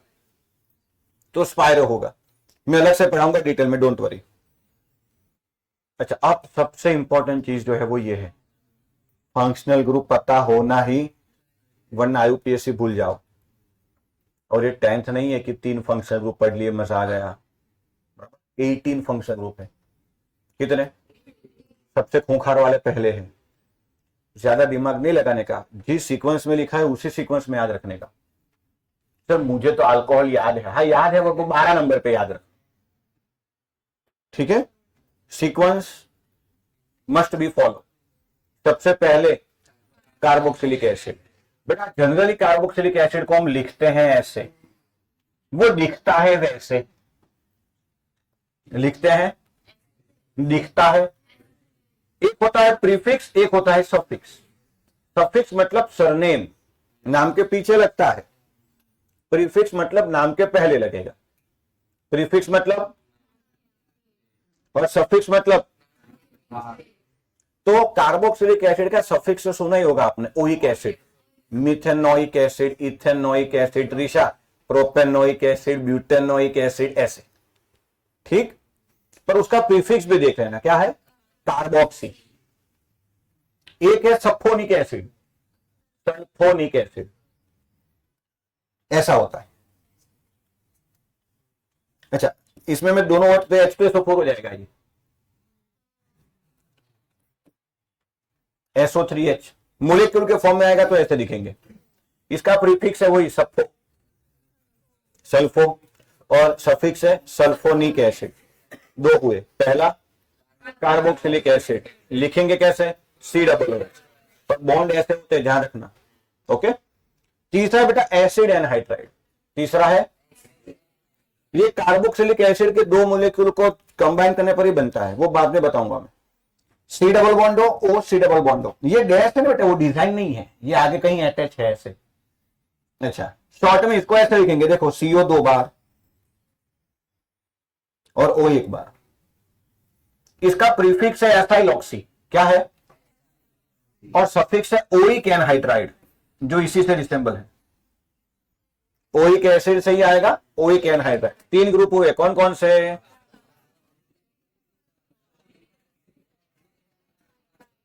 तो स्पायरो होगा। मैं अलग से पढ़ाऊंगा डिटेल में, डोंट वरी। अच्छा अब सबसे इंपॉर्टेंट चीज जो है वो ये है, फंक्शनल ग्रुप पता होना ही, वरना यूपीएससी भूल जाओ। और ये 10th नहीं है कि 3 फंक्शनल ग्रुप पढ़ लिए मजा आ गया, 18 फंक्शनल ग्रुप है। कितने? सबसे खूंखार वाले पहले हैं, ज्यादा दिमाग नहीं लगाने का, जिस सीक्वेंस में लिखा है उसी सीक्वेंस में याद रखने का। सर मुझे तो अल्कोहल याद है, हाँ याद है, वो 12 नंबर पे याद रख, ठीक है? Sequence must be follow. सबसे पहले कार्बोक्सिलिक एसिड, बेटा जनरली कार्बोक्सिलिक एसिड को हम लिखते हैं ऐसे, वो दिखता है वैसे, लिखते हैं, दिखता है। एक होता है प्रीफिक्स, एक होता है सफिक्स। सफिक्स मतलब सरनेम, नाम के पीछे लगता है। प्रीफिक्स मतलब नाम के पहले लगेगा। प्रीफिक्स मतलब और सफिक्स मतलब, तो कार्बोक्सिलिक एसिड का सफिक्स तो सुना ही होगा आपने, oic acid, methanoic acid, ethanoic acid, ऋषा प्रोपेनोइक एसिड, ब्यूटेनोइक एसिड, ऐसे। ठीक, पर उसका प्रीफिक्स भी देख लेना, क्या है? कार्बोक्सी। एक है सल्फोनिक एसिड, सल्फोनिक एसिड, ऐसा होता है। अच्छा, इसमें मैं दोनों वर्ड पे H2SO4 हो जाएगा ये, SO3H मोलिक्यूल के फॉर्म में आएगा तो ऐसे दिखेंगे। इसका प्रीफिक्स है वही सल्फो, सल्फो, और सफिक्स है सल्फोनिक एसिड। दो हुए, पहला कार्बोक्सिलिक एसिड, लिखेंगे कैसे? COOH, पर बॉन्ड ऐसे होते हैं, ध्यान रखना। ओके। तीसरा बेटा एसिड एनहाइड्राइड, तीसरा है, ये कार्बोक्सिलिक एसिड के दो मोलिक्यूल को कंबाइन करने पर ही बनता है, वो बाद में बताऊंगा मैं। C डबल बॉन्ड हो, O C डबल बॉन्ड हो, ये डैश है ना बेटा, वो डिजाइन नहीं है, ये आगे कहीं अटैच है ऐसे। अच्छा, शॉर्ट में इसको ऐसे लिखेंगे, देखो CO 2 बार और O 1 बार। इसका प्रीफिक्स है एथाइलॉक्सी, क्या है? और सफिक्स है ओइक एनहाइड्राइड, जो इसी से रिसेंबल है। ओइक एसिड से ही आएगा, ओइक एनहाइड्राइड। तीन ग्रुप हुए, कौन कौन से?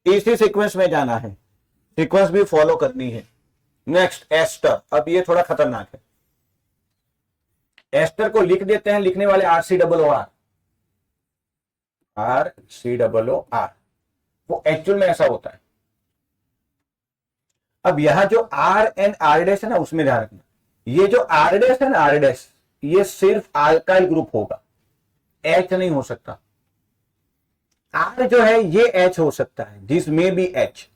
इसी सीक्वेंस में जाना है, सीक्वेंस भी फॉलो करनी है। नेक्स्ट एस्टर, अब ये थोड़ा खतरनाक है। एस्टर को लिख देते हैं, लिखने वाले RCOOR, RCOOR, वो एक्चुअल में ऐसा होता है। अब यहां जो R एंड R डैश है ना, उसमें ध्यान रखना, ये जो R डैश है ना, R डैश, ये सिर्फ अल्काइल ग्रुप होगा, H नहीं हो सकता। R जो है ये H हो सकता है, दिस में बी H,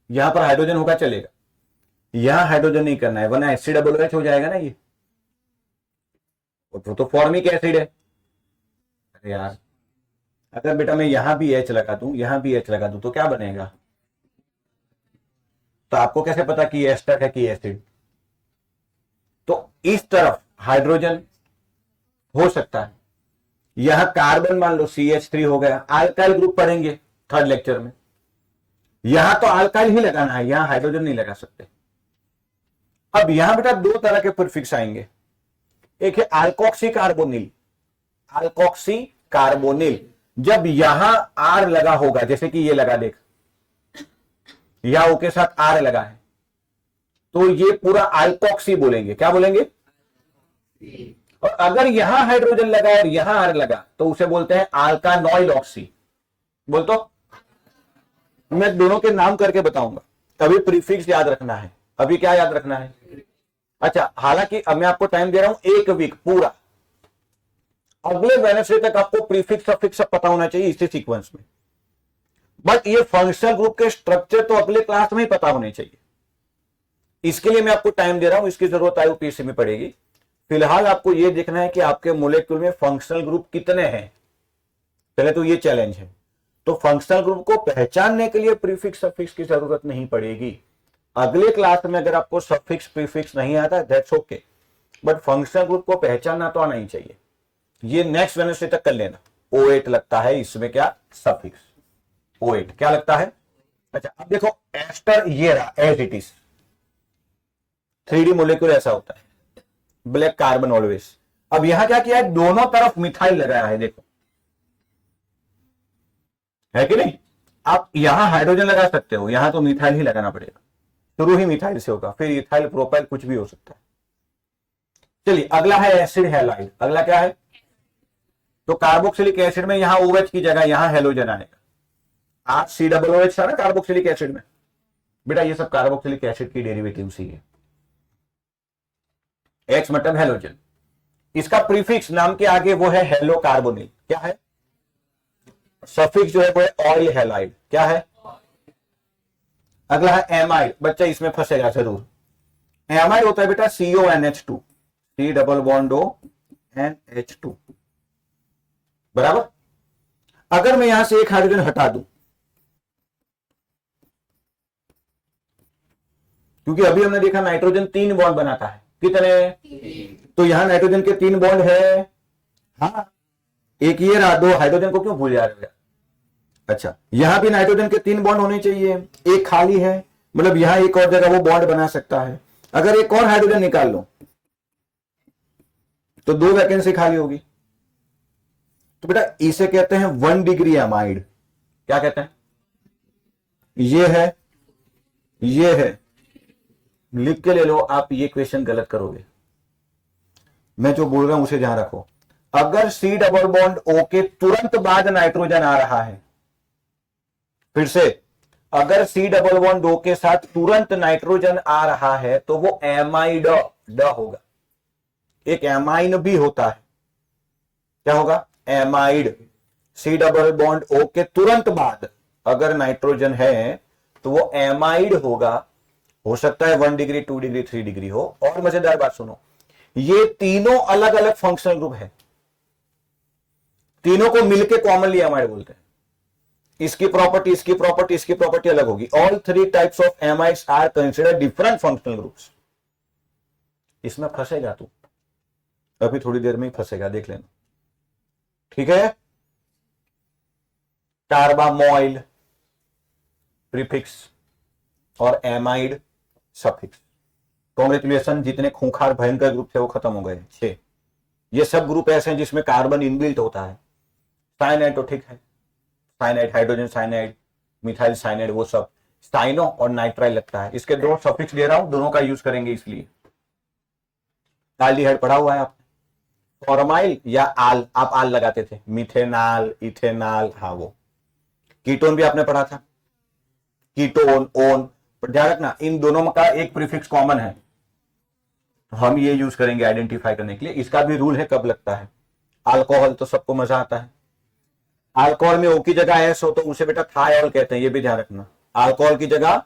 यहां पर हाइड्रोजन होगा चलेगा, यहां हाइड्रोजन नहीं करना है, वरना HCOOH हो जाएगा ना ये, वो तो फॉर्मिक एसिड है। अरे यार, अगर बेटा मैं यहां भी H लगा दूं, यहां भी H लगा दूं, तो क्या बनेगा? तो आपको कैसे पता कि एस्टर है कि एसिड? तो इस तरफ हाइड्रोजन हो सकता है, यहां कार्बन मान लो CH3 हो गया, अल्काइल ग्रुप पढ़ेंगे थर्ड लेक्चर में। यहां तो अल्काइल ही लगाना है, यहां हाइड्रोजन नहीं लगा सकते। अब यहां बेटा दो तरह के प्रीफिक्स आएंगे, एक है अल्कोक्सी कार्बोनिल, अल्कोक्सी कार्बोनिल। जब यहां R लगा होगा, जैसे कि ये लगा, देख या O के साथ R लगा है, तो ये पूरा अल्कोक्सी बोलेंगे, क्या बोलेंगे? और अगर यहां हाइड्रोजन लगा और यहां R लगा, तो उसे बोलते हैं अल्कानोइल ऑक्सी। बोल तो, मैं दोनों के नाम करके बताऊंगा, अभी प्रीफिक्स याद रखना है। अभी क्या याद रखना है? अच्छा, हालांकि अब मैं आपको टाइम दे रहा हूं 1 वीक पूरा, अगले वेडनेसडे तक आपको प्रीफिक्स सफिक्स सब पता होना चाहिए इसी सीक्वेंस में। बट ये फंक्शनल ग्रुप के स्ट्रक्चर तो अगले क्लास में ही पता होने चाहिए, इसके लिए मैं आपको टाइम दे रहा हूं, इसकी जरूरत IUPAC में पड़ेगी। फिलहाल आपको यह देखना है कि आपके मोलेक्यूल में फंक्शनल ग्रुप कितने हैं, पहले तो ये चैलेंज है। तो फंक्शनल ग्रुप को पहचानने के लिए प्रीफिक्स सफिक्स की जरूरत नहीं पड़ेगी। अगले क्लास में अगर आपको सफिक्स प्रीफिक्स नहीं आता, that's okay, but functional group को पहचानना तो आना ही चाहिए। ये नेक्स्ट वेडनेसडे तक कर लेना। O8 लगता है इसमें, क्या? सफिक्स O8 क्या लगता है? अच्छा, अब देखो एस्टर ये रहा as it is, 3D molecule ऐसा होता है, ब्लैक कार्बन ऑलवेज। अब यहां क्या किया है, दोनों तरफ मिथाइल लगाया है, देखो है कि नहीं? आप यहां हाइड्रोजन लगा सकते हो, यहां तो मिथाइल ही लगाना पड़ेगा, शुरू ही मिथाइल से होगा, फिर इथाइल प्रोपाइल कुछ भी हो सकता है। चलिए अगला है एसिड हैलाइड। अगला क्या है? तो कार्बोक्सिलिक एसिड में यहां OH की जगह यहां हेलोजन आएगा। RCOOH था ना कार्बोक्सिलिक एसिड में, बेटा ये सब कार्बोक्सिलिक एसिड की डेरिवेटिव ही है। H मतलब हेलोजन, इसका प्रीफिक्स नाम के आगे वो है हेलो कार्बोनिल, क्या है? सफिक्स जो है वो है ऑयल हैलाइड, क्या है? अगला है एमाइड, बच्चा इसमें फंसेगा जरूर। एमाइड होता है बेटा CONH2, C double bond O NH2, बराबर। अगर मैं यहां से एक हाइड्रोजन हटा दूं, क्योंकि अभी हमने देखा नाइट्रोजन 3 बॉन्ड बनाता है, कितने? तो यहां नाइट्रोजन के 3 बॉन्ड है, हाँ, एक ये रहा, 2 हाइड्रोजन को क्यों भूल जा रहे हो? अच्छा, यहां भी नाइट्रोजन के 3 बॉन्ड होने चाहिए, एक खाली है, मतलब यहां एक और जगह वो बॉन्ड बना सकता है। अगर एक और हाइड्रोजन निकाल लो तो 2 वैकेंसी खाली होगी। तो बेटा इसे कहते हैं 1 डिग्री एमाइड। क्या कहते हैं? ये है, ये है, लिख के ले लो। आप ये क्वेश्चन गलत करोगे, मैं जो बोल रहा हूं उसे ध्यान रखो। अगर C डबल बॉन्ड O के तुरंत बाद नाइट्रोजन आ रहा है, फिर से, अगर C डबल बॉन्ड O के साथ तुरंत नाइट्रोजन आ रहा है तो वो एमाइड ड होगा। एक एमाइन भी होता है, क्या होगा? Amide. C double bond O के तुरंत बाद अगर नाइट्रोजन है तो वो एमाइड होगा। हो सकता है 1 डिग्री, 2 डिग्री, 3 डिग्री हो। और मजेदार बात सुनो, ये तीनों अलग अलग फंक्शनल ग्रुप है, तीनों को मिलके कॉमनली एमाइड बोलते हैं। इसकी प्रॉपर्टी, इसकी प्रॉपर्टी, इसकी प्रॉपर्टी अलग होगी। All 3 types of amides are considered different functional groups. इसमें फंसेगा तू, अभी थोड़ी देर में ही फंसेगा, देख लेना, ठीक है। कार्बामोइल प्रीफिक्स और एमाइड सफिक्स। कांग्रेचुलेशन, जितने खूंखार भयंकर ग्रुप थे वो खत्म हो गए, 6। ये सब ग्रुप ऐसे हैं जिसमें कार्बन इनबिल्ट होता है। साइनाइड तो ठीक है, cyanide, hydrogen cyanide, methyl cyanide, वो सब साइनो और नाइट्राइल लगता है। इसके 2 सफिक्स दे रहा हूं, दोनों का यूज करेंगे इसलिए। एल्डिहाइड पढ़ा हुआ है आपने, फॉर्माइल या आल, आप आल लगाते थे, मिथेनाल, इथेनाल, हाँ वो। कीटोन भी आपने पढ़ा था, कीटोन, ओन। पर ध्यान रखना, इन दोनों का एक प्रीफिक्स कॉमन है, हम ये यूज करेंगे आइडेंटिफाई करने के लिए। इसका भी रूल है कब लगता है। अल्कोहल तो सबको मजा आता है, अल्कोहल में ओ की जगह एस हो तो उसे बेटा थायॉल कहते हैं, ये भी ध्यान रखना। अल्कोहल की जगह,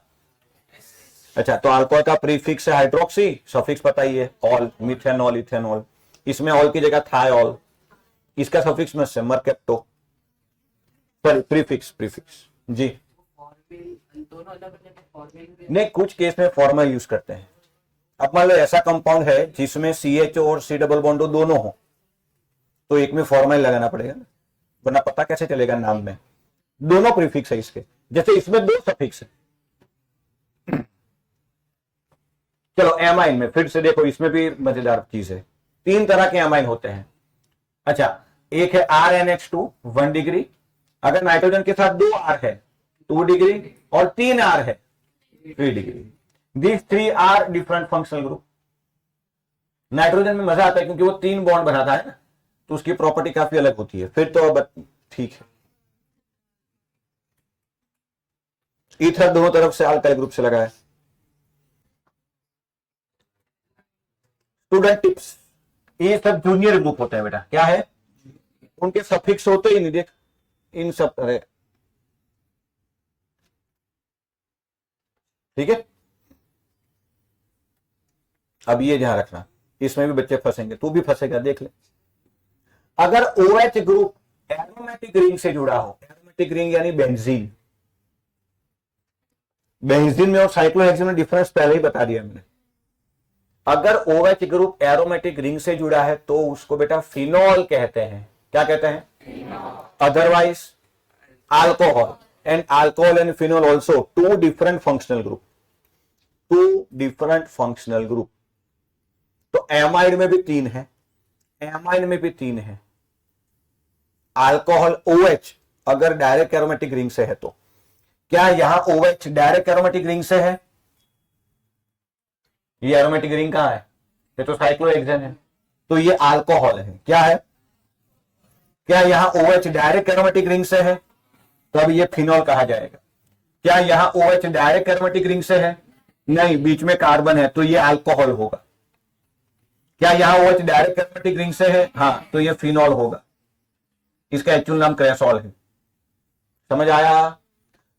अच्छा, तो अल्कोहल का प्रीफिक्स है हाइड्रोक्सी, सफिक्स पता ही है, ऑल, मिथेनॉल, इथेनॉल। इसमें ऑल की जगह थायॉल, इसका सफिक्स में से मरकेप्टो, सॉरी प्रीफिक्स, प्रीफिक्स जी। नहीं, कुछ केस में फॉर्मल यूज करते हैं। अब मान लो ऐसा कंपाउंड है जिसमें CH और C डबल बॉन्ड दोनों हो, तो एक में फॉर्मल लगाना पड़ेगा ना, वरना पता कैसे चलेगा नाम में। दोनों प्रीफिक्स है इसके, जैसे इसमें 2 सफिक्स है। चलो एमाइन में फिर से देखो, इसमें भी मजेदार चीज है। 3 तरह के एमाइन होते हैं। अच्छा, एक है RNH2 1 डिग्री, अगर नाइट्रोजन के साथ 2 R है 2 डिग्री, और 3 R है 3 degree. These 3 are different functional group। Nitrogen में मजा आता है क्योंकि वो 3 बॉन्ड बनाता है ना, तो उसकी प्रॉपर्टी काफी अलग होती है, फिर तो अब ठीक है। ईथर दोनों तरफ से अल्काइल ग्रुप से लगा है। स्टूडेंट टिप्स, ये सब जूनियर ग्रुप होते हैं बेटा, क्या है, उनके सफिक्स होते ही नहीं, देख इन सब तरह, ठीक है। अब ये ध्यान रखना, इसमें भी बच्चे फंसेंगे, तू भी फंसेगा, देख ले। अगर OH ग्रुप एरोमेटिक रिंग से जुड़ा हो, एरोमेटिक रिंग यानी बेंजीन, बेंजीन में और साइक्लोहेक्सेन में डिफरेंस पहले ही बता दिया मैंने। अगर OH ग्रुप एरोमेटिक रिंग से जुड़ा है तो उसको बेटा फिनॉल कहते हैं। क्या कहते हैं? Otherwise alcohol, and alcohol and phenol also 2 different functional group, 2 different functional group. तो एमाइड में भी 3 है, एमाइड में भी 3 है। अल्कोहल OH अगर डायरेक्ट एरोमेटिक रिंग से है तो, क्या यहां OH डायरेक्ट एरोमेटिक रिंग से है? ये एरोमेटिक रिंग कहां है? ये तो साइक्लोहेक्सेन है, तो ये अल्कोहल है। क्या है? क्या यहां OH डायरेक्ट एरोमेटिक रिंग से है? तो अब ये फिनॉल कहा जाएगा। क्या यहां OH डायरेक्ट एरोमेटिक रिंग से है? नहीं, बीच में कार्बन है, तो ये अल्कोहल होगा। क्या यहां OH डायरेक्ट एरोमेटिक रिंग से है? हाँ, तो ये फिनॉल होगा। इसका एक्चुअल नाम क्रेसॉल है। समझ आया?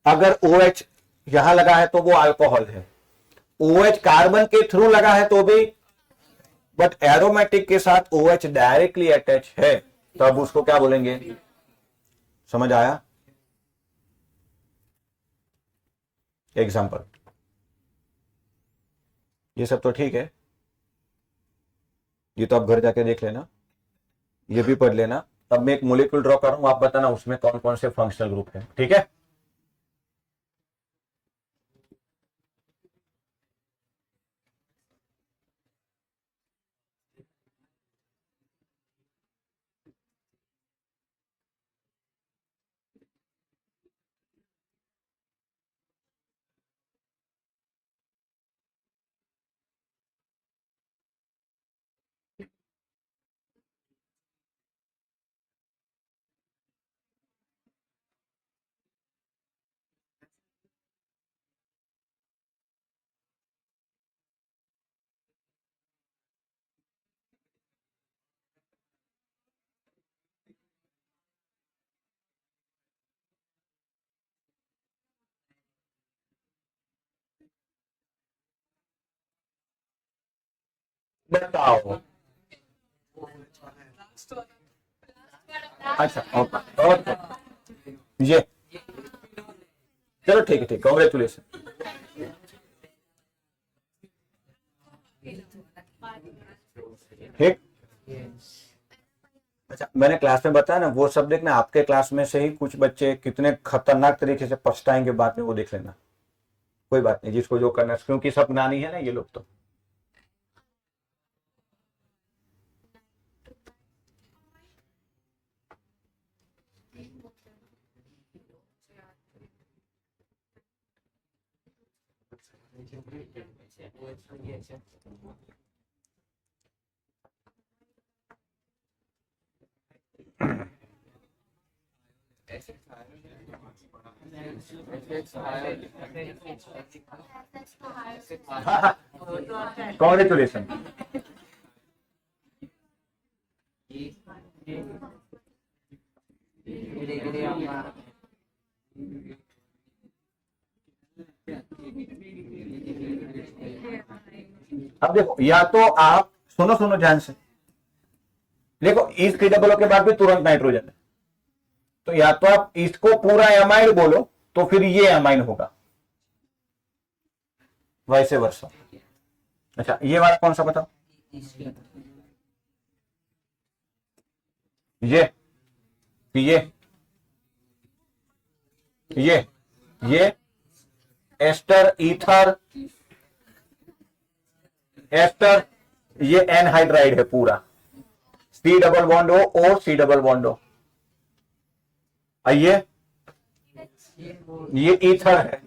अगर OH यहां लगा है तो वो अल्कोहल है, OH कार्बन के थ्रू लगा है तो भी, बट एरोमेटिक के साथ OH डायरेक्टली अटैच है तो अब उसको क्या बोलेंगे, समझ आया? एग्जाम्पल, ये सब तो ठीक है, ये तो आप घर जाके देख लेना, ये भी पढ़ लेना। अब मैं एक मोलिक्यूल ड्रॉ कर रहा हूं, आप बताना उसमें कौन कौन से फंक्शनल ग्रुप है, ठीक है? बताओ। अच्छा, ओके, ये चलो ठीक है, ठीक, कॉन्ग्रेचुलेशन। ठीक। अच्छा, मैंने क्लास में बताया ना, वो सब देखना, आपके क्लास में से ही कुछ बच्चे कितने खतरनाक तरीके से पछताएंगे बाद में, वो देख लेना। कोई बात नहीं, जिसको जो करना है, क्योंकि सब नानी है ना ये लोग तो। कॉन्ग्रेचुलेशन। अब देखो, या तो आप सुनो सुनो ध्यान से, देखो ईस्ट की डबल के बाद भी तुरंत नाइट्रोजन है, तो या तो आप इसको पूरा एमाइड बोलो तो फिर ये एमाइन होगा, वैसे वर्षा। अच्छा, ये वाला कौन सा बताओ? ये ये एस्टर ईथर एस्टर, ये एनहाइड्राइड है पूरा, C double bond O C double bond O. ये ईथर है,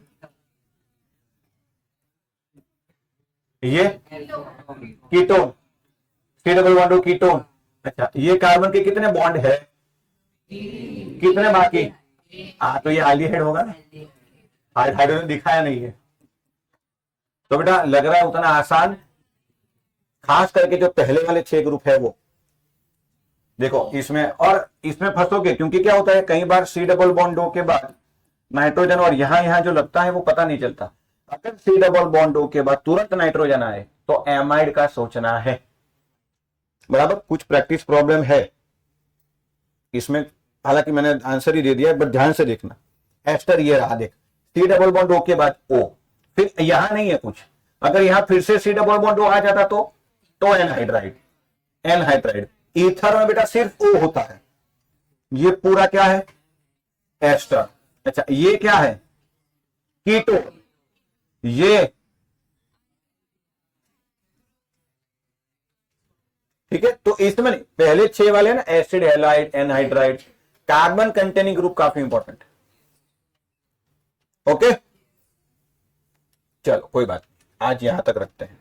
ये ketone, C double bond O ketone. अच्छा, ये कार्बन के कितने बॉन्ड है, कितने बाकी? तो ये एल्डिहाइड होगा ना, हाइड्रोजन दिखाया नहीं है। तो बेटा लग रहा है उतना आसान, खास करके जो पहले वाले 6 ग्रुप है वो देखो, इसमें और इसमें फंसोगे, क्योंकि क्या होता है कई बार सी डबल बॉन्ड ओ के बाद नाइट्रोजन और यहां जो लगता है वो पता नहीं चलता। अगर सी डबल बॉन्ड ओ के बाद तुरंत नाइट्रोजन आए तो एमाइड का सोचना है, बराबर। कुछ प्रैक्टिस प्रॉब्लम है इसमें, हालांकि मैंने आंसर ही दे दिया, बट ध्यान से देखना। एस्टर ये रहा, देख, सी डबल बॉन्ड ओ के बाद ओ, फिर यहां नहीं है कुछ, अगर यहां फिर से सी डबल बॉन्ड ओ आ जाता तो एनहाइड्राइड। ईथर में बेटा सिर्फ ओ होता है, ये पूरा क्या है, एस्टर। अच्छा, ये क्या है, कीटो, ये ठीक है। तो इसमें पहले 6 वाले ना, acid, halide, anhydride, carbon containing group काफी इंपॉर्टेंट है। ओके, चलो कोई बात, आज यहां तक रखते हैं।